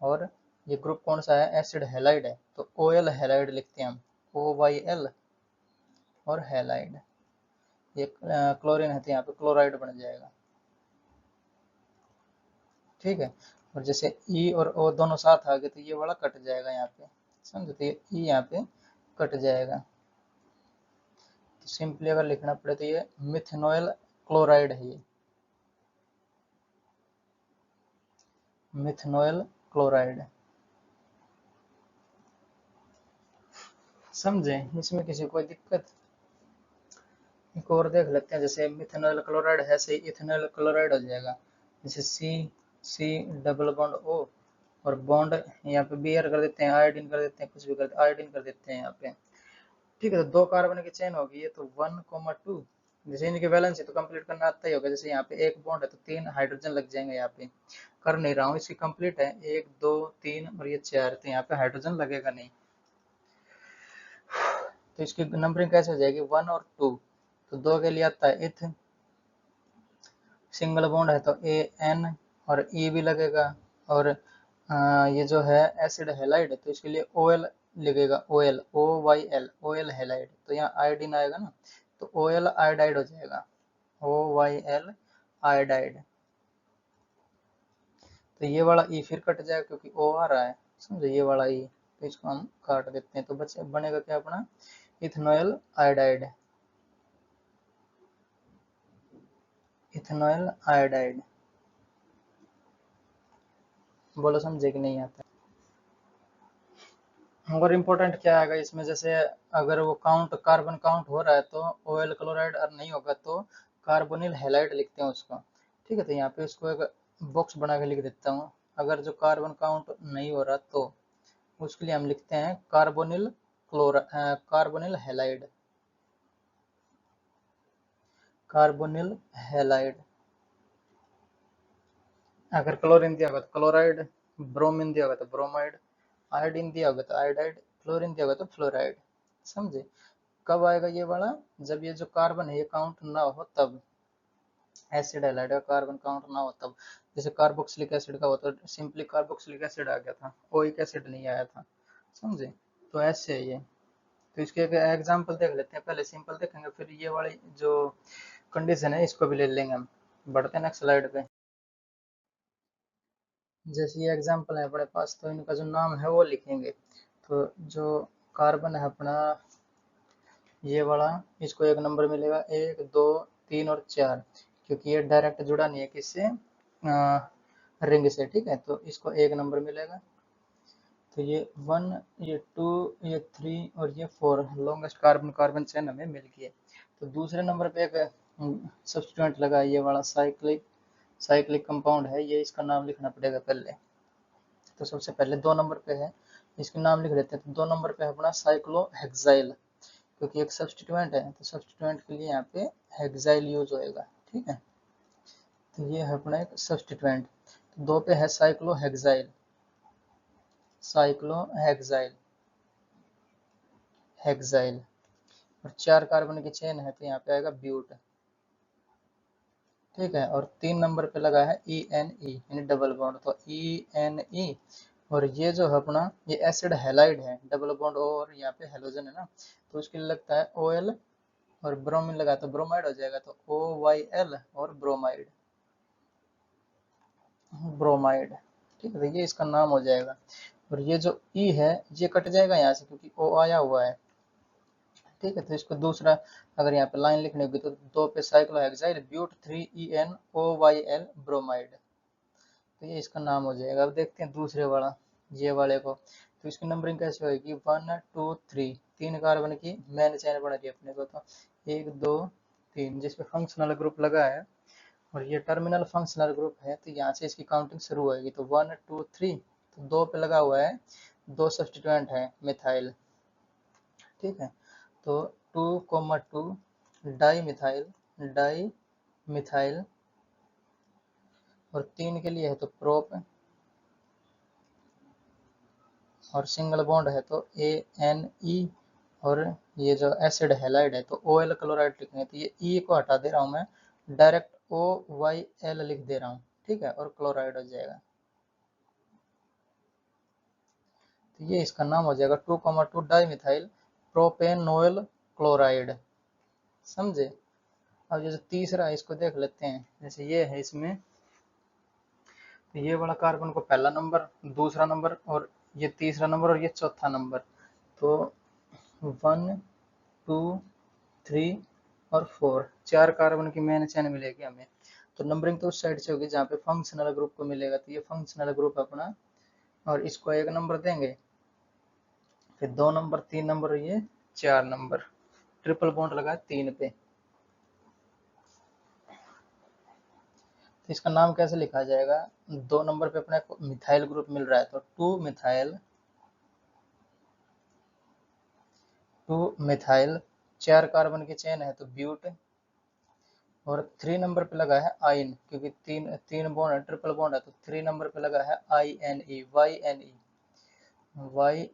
और ये ग्रुप कौन सा है, एसिड हैलाइड है, तो OL हैलाइड लिखते हैं हम, OYL और हैलाइड। ये क्लोरीन है तो यहाँ पे क्लोराइड बन जाएगा। ठीक है, और जैसे ई और ओ दोनों साथ आ गए तो ये वाला कट जाएगा यहाँ पे, समझे, तो ये ई यहाँ पे कट जाएगा। तो सिंपली अगर लिखना पड़े तो ये मिथेनॉल क्लोराइड है, ये मिथेनॉल क्लोराइड, समझे। इसमें किसी कोई दिक्कत, एक और देख लेते हैं, जैसे मिथेनॉल क्लोराइड है, सही इथेनॉल क्लोराइड हो जाएगा। जैसे सी सी डबल बॉन्ड ओ, और बॉन्ड यहाँ पे बीआर कर देते हैं, आयोडीन कर देते हैं, कुछ भी कर देते आयोडीन कर देते हैं यहाँ पे। ठीक है, तो 2 कार्बन की चेन होगी ये, तो 1,2। जैसे इनकी वैलेंसी तो कंप्लीट करना आता ही होगा। जैसे यहाँ पे एक बॉन्ड है तो 3 हाइड्रोजन लग जाएंगे। यहाँ पे कर नहीं रहा हूँ, इसकी कंप्लीट है 1 2 3 और ये 4, तो यहाँ पे हाइड्रोजन लगेगा नहीं। तो इसकी नंबरिंग कैसे हो जाएगी, 1 और 2। तो 2 के लिए आता है इथ, सिंगल बॉन्ड है तो ए एन और ई भी लगेगा। और ये जो है एसिड हेलाइड है तो इसके लिए ओ एल लगेगा, O L O Y L, O L halide. तो यहाँ आयोडीन आएगा ना, तो ओ एल आयोडाइड हो जाएगा, ओ वाई एल आयोडाइड। तो ये वाला ई फिर कट जाएगा क्योंकि ओ आ रहा है, समझे, ये वाला ई, तो इसको हम काट देते हैं। तो बचे बनेगा क्या अपना, इथेनॉल आयोडाइड, इथेनॉल आयोडाइड। बोलो समझे कि नहीं आता। और इम्पोर्टेंट क्या आएगा इसमें, जैसे अगर वो काउंट कार्बन काउंट हो रहा है तो ओ एल क्लोराइड और नहीं होगा तो कार्बोनिल हेलाइड लिखते हैं उसको। ठीक है, तो यहाँ पे उसको एक बॉक्स बना के लिख देता हूँ। अगर जो कार्बन काउंट नहीं हो रहा तो उसके लिए हम लिखते हैं carbonyl carbonyl halide, carbonyl halide. अगर क्लोरीन दिया होगा तो क्लोराइड, ब्रोमीन दिया होगा तो ब्रोमाइड, आयोडीन दिया होगा तो आयोडाइड, क्लोरीन दिया होगा तो फ्लोराइड। समझे। कब आएगा ये वाला, जब ये जो कार्बन है ये काउंट ना हो तब, एसिड हैलाइड का कार्बन काउंट ना हो तब। जैसे कार्बोक्सिलिक एसिड का होता है, सिंपली कार्बोक्सिलिक एसिड आ गया था, ओइक एसिड नहीं आया था। समझे। तो ऐसे है ये। तो इसके एक एग्जांपल देख लेते हैं, पहले सिंपल देखेंगे फिर ये वाली जो कंडीशन है इसको भी ले लेंगे हम। बढ़ते हैं नेक्स्ट स्लाइड पे। जैसे ये एग्जांपल है अपने पास, तो इनका जो नाम है वो लिखेंगे। तो जो कार्बन है अपना ये वाला, इसको 1 नंबर मिलेगा, 1 2 3 और 4, क्योंकि ये डायरेक्ट जुड़ा नहीं है किससे, रिंग से। ठीक है, तो इसको 1 नंबर मिलेगा। तो ये 1, ये 2, ये 3 और ये 4 लॉन्गेस्ट कार्बन कार्बन चेन हमें मिल गई है। तो दूसरे नंबर पे एक सब्स्टिट्यूएंट लगा, ये वाला साइक्लिक साइक्लिक कंपाउंड है, ये इसका नाम लिखना पड़ेगा पहले। तो सबसे पहले 2 नंबर पे है, इसके नाम लिख लेते हैं। तो 2 नंबर पे है अपना साइक्लोहेक्साइल, क्योंकि एक सब्स्टिट्यूएंट है तो सब्स्टिट्यूएंट के लिए यहाँ पे हेक्साइल यूज होएगा। ठीक है, तो ये है अपना एक सब्स्टिट्यूएंट। तो 2 पे है साइक्लोहेक्साइल, साइक्लोहेक्साइल, हेक्साइल। और 4 कार्बन की चेन है तो यहाँ पे आएगा ब्यूट। ठीक है, और 3 नंबर पे लगा है ई एन ई यानी डबल बॉन्ड, तो ई एन ई। और ये जो है अपना ये एसिड हैलाइड है, डबल बॉन्ड और यहाँ पे हेलोजन है ना, तो उसके लिए लगता है ओ एल, और ब्रोमीन लगा तो ब्रोमाइड हो जाएगा, तो ओ वाई एल और ब्रोमाइड, ब्रोमाइड। ठीक है, तो ये इसका नाम हो जाएगा। और ये जो ई है ये कट जाएगा यहाँ से क्योंकि ओ आया हुआ है। ठीक है, तो इसको दूसरा अगर यहाँ पे लाइन लिखनी होगी तो 2 पे cyclohexyl but 3 E N O Y L bromide, तो ये इसका नाम हो जाएगा। अब देखते हैं दूसरे वाला, ये वाले को। तो इसकी नंबरिंग कैसे होगी, 1 2 3, 3 कार्बन की मेन चेन बना रही है अपने को, तो 1 2 3, जिसपे फंक्शनल ग्रुप लगा है और ये टर्मिनल फंक्शनल ग्रुप है, तो यहाँ से इसकी काउंटिंग शुरू होगी। तो 1 2 3, तो 2 पे लगा हुआ है, 2 सब्स्टिट्यूएंट है मिथाइल। ठीक है, तो 2,2 डाई मिथाइल, डाई मिथाइल। और 3 के लिए है तो प्रोप, और सिंगल बॉन्ड है तो ए एन ई। और ये जो एसिड हैलाइड है तो ओ एल क्लोराइड लिखेंगे, तो ये ई को हटा दे रहा हूँ मैं, डायरेक्ट ओ वाई एल लिख दे रहा हूँ। ठीक है, और क्लोराइड हो जाएगा। तो ये इसका नाम हो जाएगा 2,2 डाई मिथाइल प्रोपेनोइल क्लोराइड। समझे। अब ये जो तीसरा है इसको देख लेते हैं, जैसे ये है इसमें, तो ये वाला कार्बन को पहला नंबर, दूसरा नंबर, और ये तीसरा नंबर, और ये चौथा नंबर। तो 1 2 3 और 4, 4 कार्बन की मेन चेन मिलेगी हमें। तो नंबरिंग तो उस साइड से होगी जहाँ पे फंक्शनल ग्रुप को मिलेगा, तो ये फंक्शनल ग्रुप अपना, और इसको 1 नंबर देंगे, फिर 2 नंबर 3 नंबर और ये 4 नंबर। ट्रिपल बॉन्ड लगा 3 पे। तो इसका नाम कैसे लिखा जाएगा, 2 नंबर पे अपने को मिथाइल ग्रुप मिल रहा है तो 2 मिथाइल 4 कार्बन की चेन है तो ब्यूट, और 3 नंबर पे लगा है आइन, क्योंकि तीन तीन बॉन्ड है, ट्रिपल बॉन्ड है, तो 3 नंबर पे लगा है वाई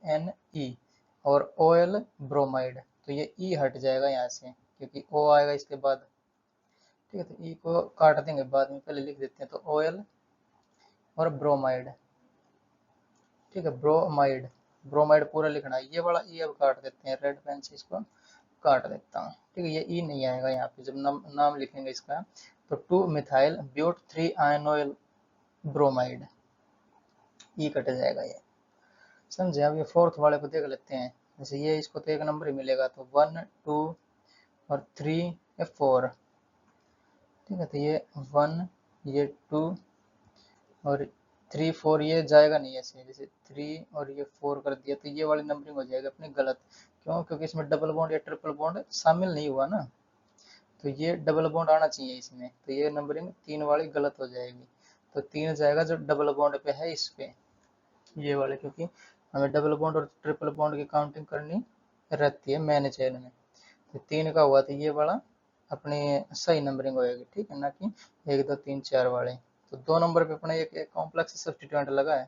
एन ई, और ओएल ब्रोमाइड, तो ये ई हट जाएगा यहाँ से क्योंकि ओ आएगा इसके बाद। ठीक है, तो ई को काट देंगे बाद में, पहले लिख देते हैं, तो ओएल और ब्रोमाइड। ठीक है, ब्रोमाइड, ब्रोमाइड पूरा लिखना है, ये वाला ई अब काट देते हैं, रेड पेन से इसको काट देता हूँ। ठीक है, ये ई नहीं आएगा यहाँ पे जब नाम लिखेंगे इसका, तो 2 methyl but 3 ynoyl bromide, e कट जाएगा ये, समझे। अब ये फोर्थ वाले को देख लेते हैं, जैसे ये इसको तो 1 नंबर ही मिलेगा, तो 1 2 और 3 या 4। ठीक है, तो ये 1 ये 2 और 3 4, ये जाएगा नहीं ऐसे, जैसे 3 और ये 4 कर दिया तो ये वाली नंबरिंग हो जाएगी अपनी गलत, क्यों, क्योंकि इसमें डबल बॉन्ड या ट्रिपल बॉन्ड शामिल नहीं हुआ ना, तो ये डबल बॉन्ड आना चाहिए इसमें, तो ये नंबरिंग 3 वाली गलत हो जाएगी, तो 3 जाएगा जो डबल बॉन्ड पे है इस पे, ये वाले, क्योंकि हमें डबल बॉन्ड और ट्रिपल बॉन्ड की काउंटिंग करनी रहती है मैन चेन में, तो 3 का हुआ तो ये वाला अपनी सही नंबरिंग होएगी। ठीक है, ना कि 1 2 3 4 वाले। तो 2 नंबर पे अपने एक कॉम्प्लेक्स सब्स्टिट्यूएंट लगा है,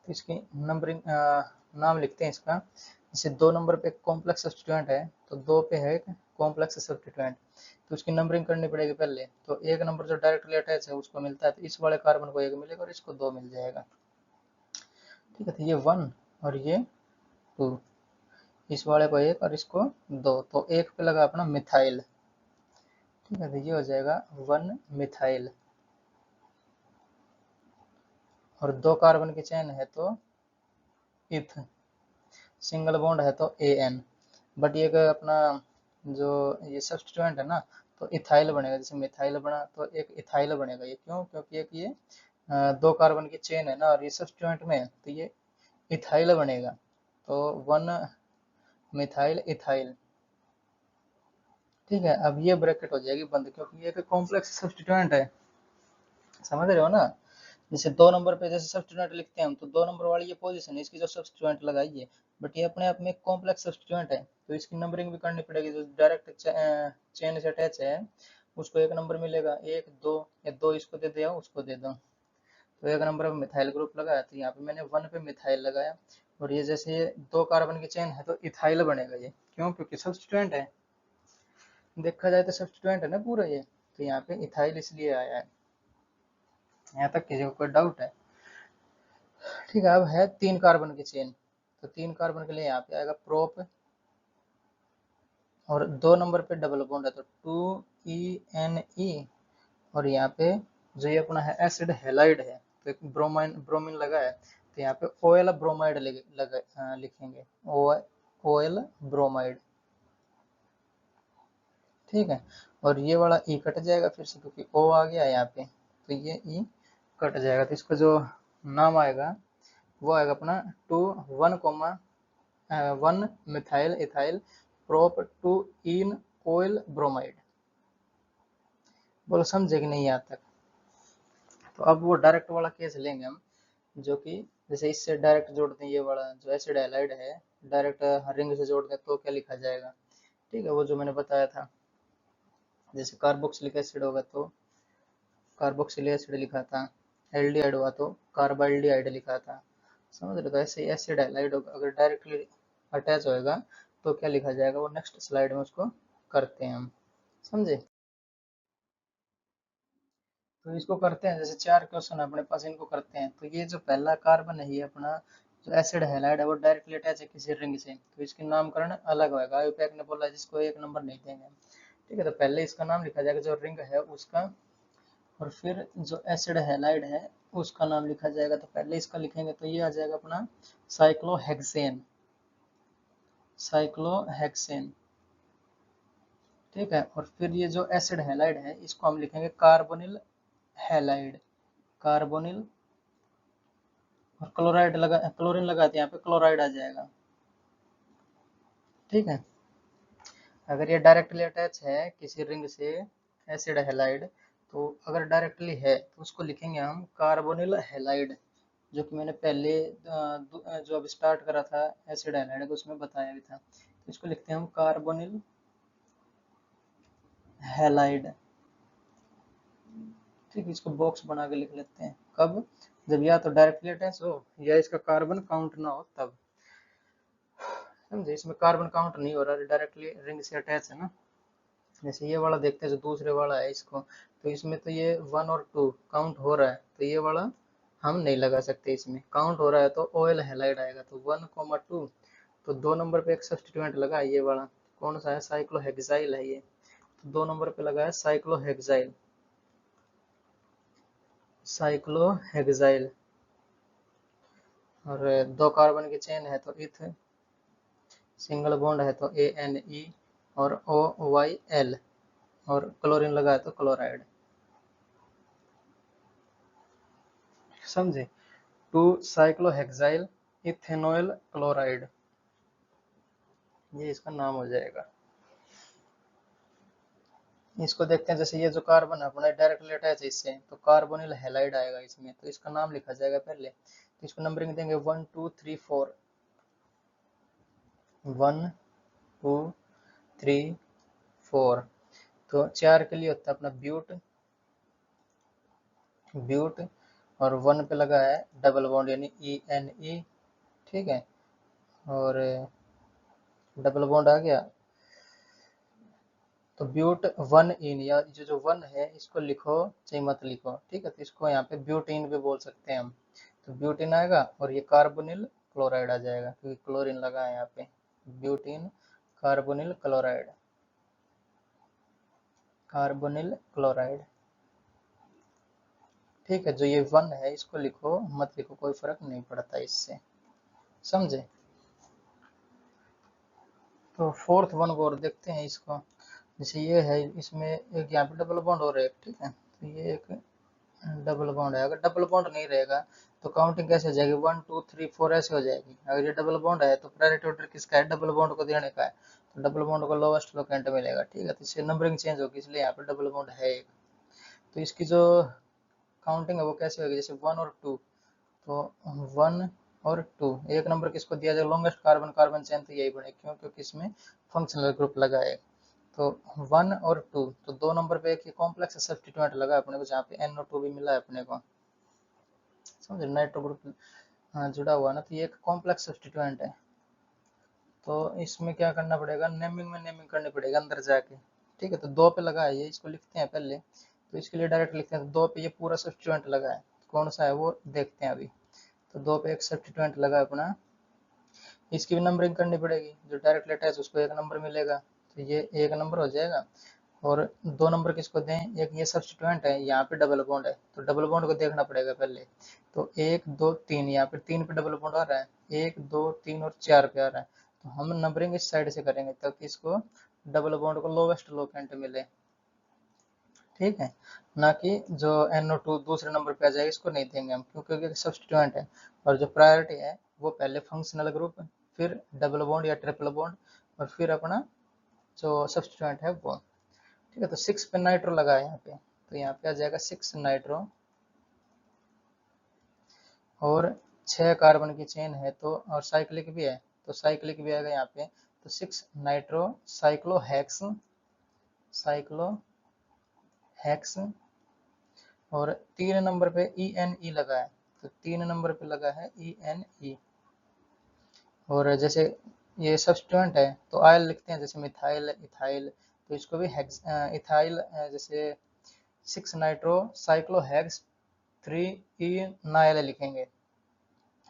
तो इसकी नंबरिंग नाम लिखते हैं इसका, जैसे 2 नंबर पे कॉम्प्लेक्स सब्स्टिट्यूएंट है तो 2 पे है एक कॉम्प्लेक्स सब्स्टिट्यूएंट, तो उसकी नंबरिंग करनी पड़ेगी पहले, तो 1 नंबर जो डायरेक्टली अटैच है उसको मिलता है, तो इस वाले कार्बन को 1 मिलेगा और इसको 2 मिल जाएगा। ठीक है, तो ये 1 और ये 2, इस वाले को 1 और इसको 2, तो 1 पे लगा अपना मिथाइल। ठीक है, तो ये हो जाएगा 1 मिथाइल, और 2 कार्बन की चेन है तो इथ, सिंगल बॉन्ड है तो एन, बट ये अपना जो ये सब्स्टिट्यूएंट है ना, तो इथाइल बनेगा, जैसे मिथाइल बना तो एक इथाइल बनेगा, ये क्यों, क्योंकि एक ये 2 कार्बन की चेन है ना और ये सब्स्टिट्यूएंट में है, तो ये इथाइल बनेगा, तो 1 मिथाइल इथाइल। ठीक है, अब ये ब्रैकेट हो जाएगी बंद, क्योंकि ये कॉम्प्लेक्स सब्स्टिट्यूएंट है, समझ रहे हो ना। जैसे 2 नंबर पे जैसे सब्स्टिट्यूएंट लिखते हैं हम, तो 2 नंबर वाली ये पोजीशन है इसकी जो सब्स्टिट्यूएंट लगाई है, बट ये अपने आप में कॉम्प्लेक्स सब्स्टिट्यूएंट है, तो इसकी नंबरिंग भी करनी पड़ेगी, जो डायरेक्ट चेन से अटैच है उसको 1 नंबर मिलेगा, 1 2 या 2 इसको दे दिया उसको दे दो, तो 1 नंबर पे मिथाइल ग्रुप लगाया, तो यहाँ पे मैंने 1 पे मिथाइल लगाया, और ये जैसे ये 2 कार्बन की चेन है तो इथाइल बनेगा ये, क्यों, क्योंकि सब्स्टिट्यूएंट है, देखा जाए तो सब्स्टिट्यूएंट है ना पूरा ये, तो यहाँ पे इथाइल इसलिए आया है। यहाँ तक किसी को कोई डाउट है। ठीक है, अब है 3 कार्बन की चेन, तो 3 कार्बन के लिए यहाँ पे आएगा प्रोप, और 2 नंबर पे डबल बॉन्ड है तो 2 E N E, और यहाँ पे जो ये अपना है एसिड हेलाइड है, तो एक ब्रोमीन लगा है, तो यहाँ पे ओएल ब्रोमाइड लिखेंगे, ओएल ब्रोमाइड। ठीक है, और ये वाला ई कट जाएगा फिर से, क्योंकि ओ आ गया यहाँ पे, तो ये ई कट जाएगा, तो इसका जो नाम आएगा वो आएगा अपना 1 मिथाइल इथाइल प्रोप 2 इन ओइल ब्रोमाइड। बोलो समझे कि नहीं यहाँ तक। तो अब वो डायरेक्ट वाला केस लेंगे हम, जो कि जैसे इससे डायरेक्ट जोड़ दें, ये वाला जो एसिड हैलाइड है डायरेक्ट रिंग से जोड़ दें तो क्या लिखा जाएगा। ठीक है, वो जो मैंने बताया था, जैसे कार्बोक्सिलिक एसिड होगा तो कार्बोक्सिलिक एसिड लिखा था, एल्डिहाइड हुआ तो कार्बाल्डिहाइड लिखा था, समझ रहे। तो ऐसे एसिड हैलाइड होगा अगर डायरेक्टली अटैच होएगा तो क्या लिखा जाएगा, वो नेक्स्ट स्लाइड में उसको करते हैं हम, समझे। तो इसको करते हैं, जैसे 4 क्वेश्चन अपने पास, इनको करते हैं। तो ये जो पहला कार्बन है ये अपना जो एसिड हैलाइड है वो डायरेक्टली अटैच है किसी रिंग से, तो इसके नामकरण अलग होगा, आयुपैक ने बोला जिसको 1 नंबर नहीं देंगे। ठीक है, तो पहले इसका नाम लिखा जाएगा जो रिंग है उसका, और फिर जो एसिड हैलाइड है उसका नाम लिखा जाएगा, तो पहले इसका लिखेंगे तो ये आ जाएगा अपना साइक्लोहेक्सेन, साइक्लोहेक्सेन। ठीक है, और फिर ये जो एसिड हैलाइड है इसको हम लिखेंगे कार्बोनिल हैलाइड, कार्बोनिल, और क्लोराइड लगा, क्लोरीन लगाते हैं यहाँ पे क्लोराइड आ जाएगा। ठीक है, अगर ये डायरेक्टली अटैच है किसी रिंग से एसिड हैलाइड तो अगर डायरेक्टली है तो उसको लिखेंगे हम कार्बोनिल हैलाइड, जो कि मैंने पहले जो अब स्टार्ट करा था एसिड हैलाइड को उसमें बताया भी था। तो इसको लिखते हैं हम कार्बोनिल हैलाइड। ठीक है, इसको बॉक्स बना के लिख लेते हैं। कब? जब या तो डायरेक्टली अटैच हो या इसका कार्बन काउंट ना हो तब। समझे, इसमें कार्बन काउंट नहीं हो रहा, डायरेक्टली रिंग से अटैच है ना। जैसे ये वाला देखते हैं जो दूसरे वाला है इसको, तो इसमें तो ये 1 और 2 काउंट हो रहा है, तो ये वाला हम नहीं लगा सकते। इसमें काउंट हो रहा है तो ऑयल हैलाइड आएगा, तो 1, 2। तो 2 नंबर पे एक सब्सटीट्यूएंट लगा है ये वाला, कौन सा है? साइक्लोहेक्साइल है ये। तो 2 नंबर पे लगा है साइक्लोहेक्साइल, साइक्लोहेक्साइल। और 2 कार्बन की चेन है तो इथ, सिंगल बॉन्ड है तो ANE और OYL, और क्लोरीन लगा है तो क्लोराइड। समझे, 2 साइक्लोहेक्साइल इथेनॉइल क्लोराइड, ये इसका नाम हो जाएगा। इसको देखते हैं, जैसे ये जो कार्बन है अपना डायरेक्टली अटैच है इससे, तो कार्बोनिल हैलाइड आएगा इसमें, तो इसका नाम लिखा जाएगा पहले। तो इसको नंबरिंग देंगे 1 2 3 4, 1 2 3 4। तो 4 के लिए होता है अपना ब्यूट, ब्यूट। और 1 पे लगा है डबल बॉन्ड यानी ENE। ठीक है, और डबल बॉन्ड आ गया तो ब्यूट 1 इन, या जो 1 है इसको लिखो चाहे मत लिखो। ठीक है, तो इसको यहाँ पे ब्यूटीन भी बोल सकते हैं हम। तो ब्यूटीन आएगा और ये कार्बोनिल क्लोराइड आ जाएगा, क्योंकि क्लोरीन लगा है यहाँ पे। Butene carbonyl chloride, carbonyl chloride. ठीक है, जो ये 1 है इसको लिखो मत लिखो, कोई फर्क नहीं पड़ता इससे। समझे। तो फोर्थ वन को और देखते हैं इसको। जैसे ये है, इसमें एक यहाँ पे डबल बॉन्ड हो रहा है। ठीक है, तो ये एक डबल बॉन्ड है। अगर डबल बॉन्ड नहीं रहेगा तो काउंटिंग कैसे हो जाएगी? 1 2 3 4 ऐसे हो जाएगी। अगर ये डबल बॉन्ड है तो प्रायोरिटी ऑर्डर किसका है? डबल बॉन्ड को देने का है, तो डबल बॉन्ड को लोवेस्ट लोकेंट मिलेगा। ठीक है, तो इससे नंबरिंग चेंज होगी, इसलिए यहाँ पे डबल बॉन्ड है एक। तो इसकी जो काउंटिंग है वो कैसे होगी? जैसे 1 और 2, तो 1 और 2, एक नंबर किसको दिया जाए? लॉन्गेस्ट कार्बन कार्बन चेन, तो यही बने, क्यों? क्योंकि इसमें फंक्शनल ग्रुप लगा है। तो 1 और 2, तो 2 नंबर पे एक कॉम्प्लेक्स सब्स्टिट्यूएंट लगा अपने को, जहाँ पे NO2 भी मिला है अपने को। समझे, नाइट्रो ग्रुप जुड़ा हुआ ना, तो ये एक कॉम्प्लेक्स सब्स्टिट्यूएंट है। तो इसमें क्या करना पड़ेगा? नेमिंग में नेमिंग करनी पड़ेगी अंदर जाके। ठीक है, तो 2 पे लगा है ये, इसको लिखते हैं पहले। तो इसके लिए डायरेक्ट लिखते हैं, तो 2 पे ये पूरा सब्स्टिट्यूएंट लगा है, कौन सा है वो देखते हैं अभी। तो 2 पे एक सब्स्टिट्यूएंट लगा है अपना, इसकी भी नंबरिंग करनी पड़ेगी। जो डायरेक्ट अटैच उसको 1 नंबर मिलेगा, तो ये 1 नंबर हो जाएगा। और 2 नंबर किसको दें? एक ये सब्स्टिट्यूएंट है, यहाँ पे डबल बॉन्ड है, तो डबल बॉन्ड को देखना पड़ेगा पहले। तो 1 2 3, यहाँ पे 3 पे डबल बॉन्ड आ रहा है, 1 2 3 और 4 पे आ रहा है। तो हम नंबरिंग इस साइड से करेंगे ताकि इसको डबल बॉन्ड को लोवेस्ट लोकेंट मिले। ठीक है, ना कि जो NO2 दूसरे नंबर पे आ जाएगा इसको नहीं देंगे हम, क्योंकि सब्स्टिट्यूएंट है। और जो प्रायोरिटी है वो पहले फंक्शनल ग्रुप, फिर डबल बॉन्ड या ट्रिपल बॉन्ड, और फिर अपना जो सब्स्टिट्यूएंट है वो। ठीक है, तो 6 पे नाइट्रो लगा है यहाँ पे, तो यहाँ पे आ जाएगा 6 नाइट्रो। और 6 कार्बन की चेन है, तो और साइक्लिक भी है, तो साइक्लिक भी आएगा यहाँ पे। तो 6 नाइट्रो साइक्लोहेक्स, साइक्लोहेक्स। और 3 नंबर पे ENE लगा है, तो 3 नंबर पे लगा है ENE। और जैसे ये सब्स्टिट्यूएंट है तो आयल लिखते हैं, जैसे मिथाइल इथाइल, तो इसको भी हेक्स इथाइल, जैसे 6 नाइट्रो साइक्लोहेक्स 3 इनाइल लिखेंगे।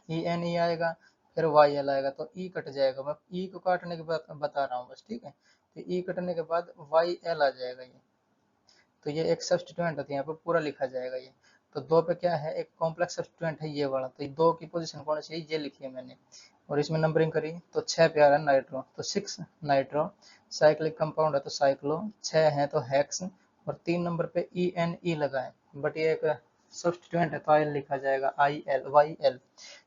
ENE आएगा, फिर YL आएगा, तो E कट जाएगा। मैं E को काटने के बाद बता रहा हूँ बस। ठीक है, तो E कटने के बाद YL आ जाएगा ये। तो ये एक सब्स्टिट्यूएंट होती है, यहाँ पे पूरा लिखा जाएगा ये। तो 2 पे क्या है? एक कॉम्प्लेक्स सब्स्टिट्यूएंट है ये वाला, तो 2 की पोजीशन कौन सी है? ये लिखी है मैंने। और इसमें नंबरिंग करी तो 6 पे आ रहा है नाइट्रो, तो 6 नाइट्रो साइक्लिक कंपाउंड है तो साइक्लो, 6 है तो हेक्स, और 3 नंबर पे ENE लगा है, बट ये एक सब्स्टिट्यूएंट है तो आयल लिखा जाएगा IL YL।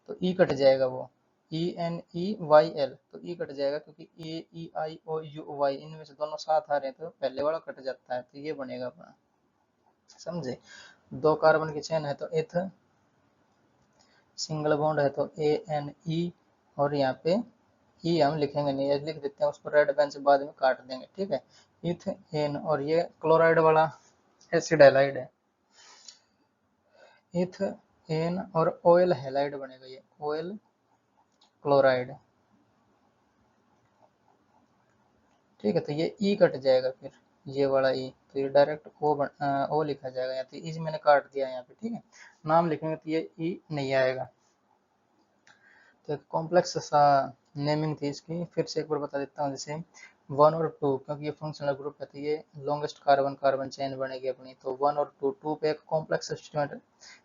तो E कट जाएगा वो, ENE YL, तो E कट जाएगा क्योंकि AEIOUY इनमें से दोनों साथ आ रहे हैं, तो पहले वाला कट जाता है, तो ये बनेगा अपना। समझे। 2 कार्बन की चेन है तो इथ, सिंगल बॉन्ड है तो ANE, और यहाँ पे ई हम लिखेंगे नहीं, लिख देते हैं उसको रेड पेन से बाद में काट देंगे, ठीक है। इथ एन, और ये क्लोराइड वाला एसिड हैलाइड है, इथ एन, और ऑयल हैलाइड बनेगा ये ऑयल क्लोराइड, ठीक है। तो ये ई कट जाएगा, फिर ये वाला ई, तो ये डायरेक्ट ओ लिखा जाएगा यहाँ, तो ई मैंने काट दिया यहाँ पे, ठीक है। नाम लिखेंगे तो ये ई नहीं आएगा। तो एक कॉम्प्लेक्स सा नेमिंग थी इसकी, फिर से एक बार बता देता हूँ। जैसे 1 और 2, क्योंकि ये फंक्शनल ग्रुप है तो ये लॉन्गेस्ट कार्बन कार्बन चेन बनेगी अपनी, तो 1 और 2 पे एक कॉम्प्लेक्स सब्स्टिट्यूएंट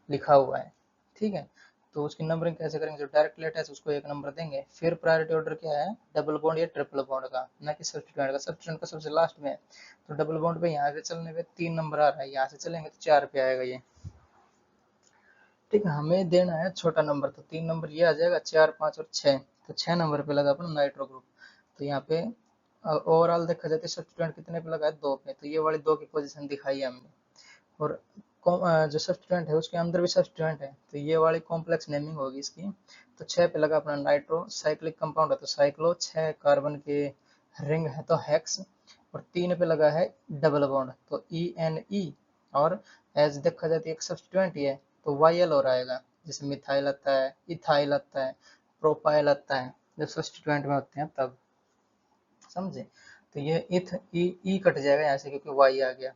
लिखा हुआ है, ठीक है। तो उसकी नंबरिंग कैसे करेंगे, जो डायरेक्ट लेट है उसको एक नंबर देंगे। फिर प्रायोरिटी ऑर्डर क्या है, डबल बॉन्ड या ट्रिपल बॉन्ड का, ना कि सब्स्टिट्यूएंट का। सब्स्टिट्यूएंट का सबसे लास्ट में है, तो डबल बॉन्ड पे यहाँ से चलने पे 3 नंबर आ रहा है, यहाँ से चलेंगे तो 4 पे आएगा ये, ठीक है। हमें देना है छोटा नंबर, तो 3 नंबर ये आ जाएगा, 4, 5 और 6, तो 6 नंबर पे लगा अपना नाइट्रो ग्रुप। तो यहाँ पे ओवरऑल देखा जाए तो सब्स्टिट्यूएंट कितने पे लगा है, 2 पे, तो ये वाली 2 की पोजीशन दिखाई है हमने। और जो सब्स्टिट्यूएंट है उसके अंदर भी सब्स्टिट्यूएंट है, तो ये वाली कॉम्प्लेक्स नेमिंग होगी इसकी। तो 6 पे लगा अपना नाइट्रो, साइक्लिक कंपाउंड है तो साइक्लो, 6 कार्बन के रिंग है तो हेक्स, और 3 पे लगा है डबल बॉन्ड तो ENE, और एज देखा जाए तो एक सब्स्टिट्यूएंट ही है तो YL हो आएगा। जैसे मिथाइल आता है, इथाइल आता है, प्रोपाइल आता है, जब सब्स्टिट्यूएंट में होते हैं तब, समझे। तो ये इथ ई कट जाएगा यहाँ से क्योंकि Y आ गया,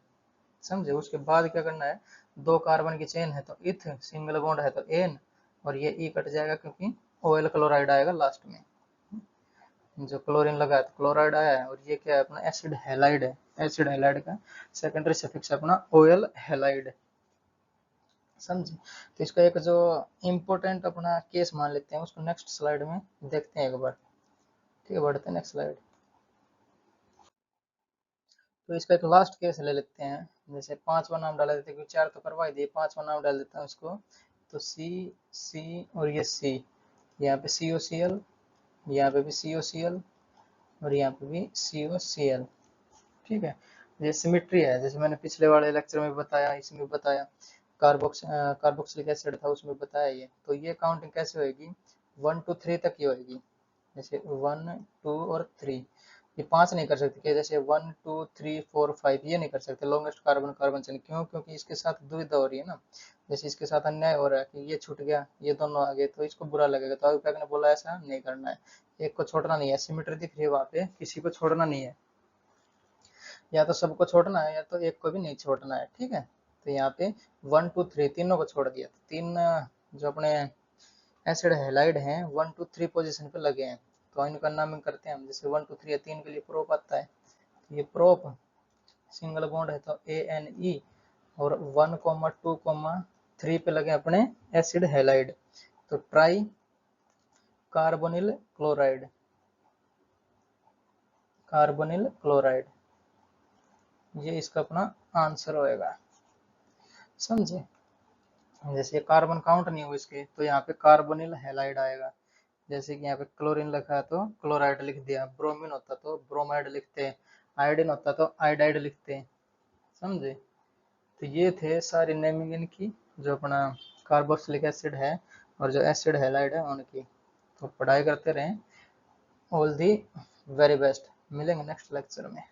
समझे। उसके बाद क्या करना है, 2 कार्बन की चेन है तो इथ, सिंगल बॉन्ड है तो एन, और ये ई कट जाएगा क्योंकि OL क्लोराइड आएगा लास्ट में, जो क्लोरीन लगा है तो क्लोराइड आया है, और ये क्या है अपना एसिड हैलाइड है, एसिड हैलाइड का सेकेंडरी सफिक्स है अपना OL हैलाइड, समझे। तो इसका एक जो इम्पोर्टेंट अपना केस मान लेते हैं, उसको नेक्स्ट स्लाइड में देखते हैं एक बार, ठीक है। बढ़ते हैं नेक्स्ट स्लाइड। तो इसका एक लास्ट केस ले लेते हैं, जैसे 5वां नाम डाल देते हैं क्योंकि 4 तो करवा ही दिए, 5वां नाम डाल देता हूँ इसको। तो C और ये C, यहाँ पे COCl, यहाँ पे भी COCl, और यहाँ पे भी COCl, ठीक है। ये सिमिट्री है, जैसे मैंने पिछले वाले लेक्चर में बताया, इसमें बताया, कार्बोक्सिलिक एसिड था उसमें बताया ये। तो ये काउंटिंग कैसे होगी, 1 to 3 तक ही होगी, जैसे 1, 2 और 3, ये 5 नहीं कर सकते क्या, जैसे 1, 2, 3, 4, 5 ये नहीं कर सकते लॉन्गेस्ट कार्बन कार्बन चेन, क्यों, क्योंकि इसके साथ दुविधा हो रही है ना, जैसे इसके साथ अन्याय हो रहा है कि ये छूट गया, ये दोनों आ गए तो इसको बुरा लगेगा, तो अभी ने बोला ऐसा नहीं करना है, एक को छोड़ना नहीं है, सिमिट्री दिख रही है वहाँ पे, किसी को छोड़ना नहीं है, या तो सबको छोड़ना है या तो एक को भी नहीं छोड़ना है, ठीक है। तो यहाँ पे 1, 2, 3 तीनों को छोड़ दिया, तो 3 जो अपने एसिड हैलाइड हैं 1, 2, 3 पोजीशन पे लगे हैं, तो इनका नामिंग करते हैं हम, जैसे 1, 2, 3 या 3 के लिए प्रोप आता है, तो ये प्रोप, सिंगल बॉन्ड है तो ANE, और 1, 2, 3 पे लगे अपने एसिड हैलाइड, तो try carbonyl chloride, carbonyl chloride, ये इसका अपना आंसर होएगा, समझे। जैसे ये कार्बन काउंट नहीं हुआ इसके, तो यहाँ पे कार्बोनिल हैलाइड आएगा, जैसे कि यहाँ पे क्लोरीन लिखा है तो क्लोराइड लिख दिया, ब्रोमीन होता तो ब्रोमाइड लिखते हैं, आयोडीन होता तो आयोडाइड लिखते हैं, समझे। तो ये थे सारी नेमिंग इनकी, जो अपना कार्बोक्सिलिक एसिड है और जो एसिड हैलाइड है उनकी। तो पढ़ाई करते रहें, ऑल दी वेरी बेस्ट, मिलेंगे नेक्स्ट लेक्चर में।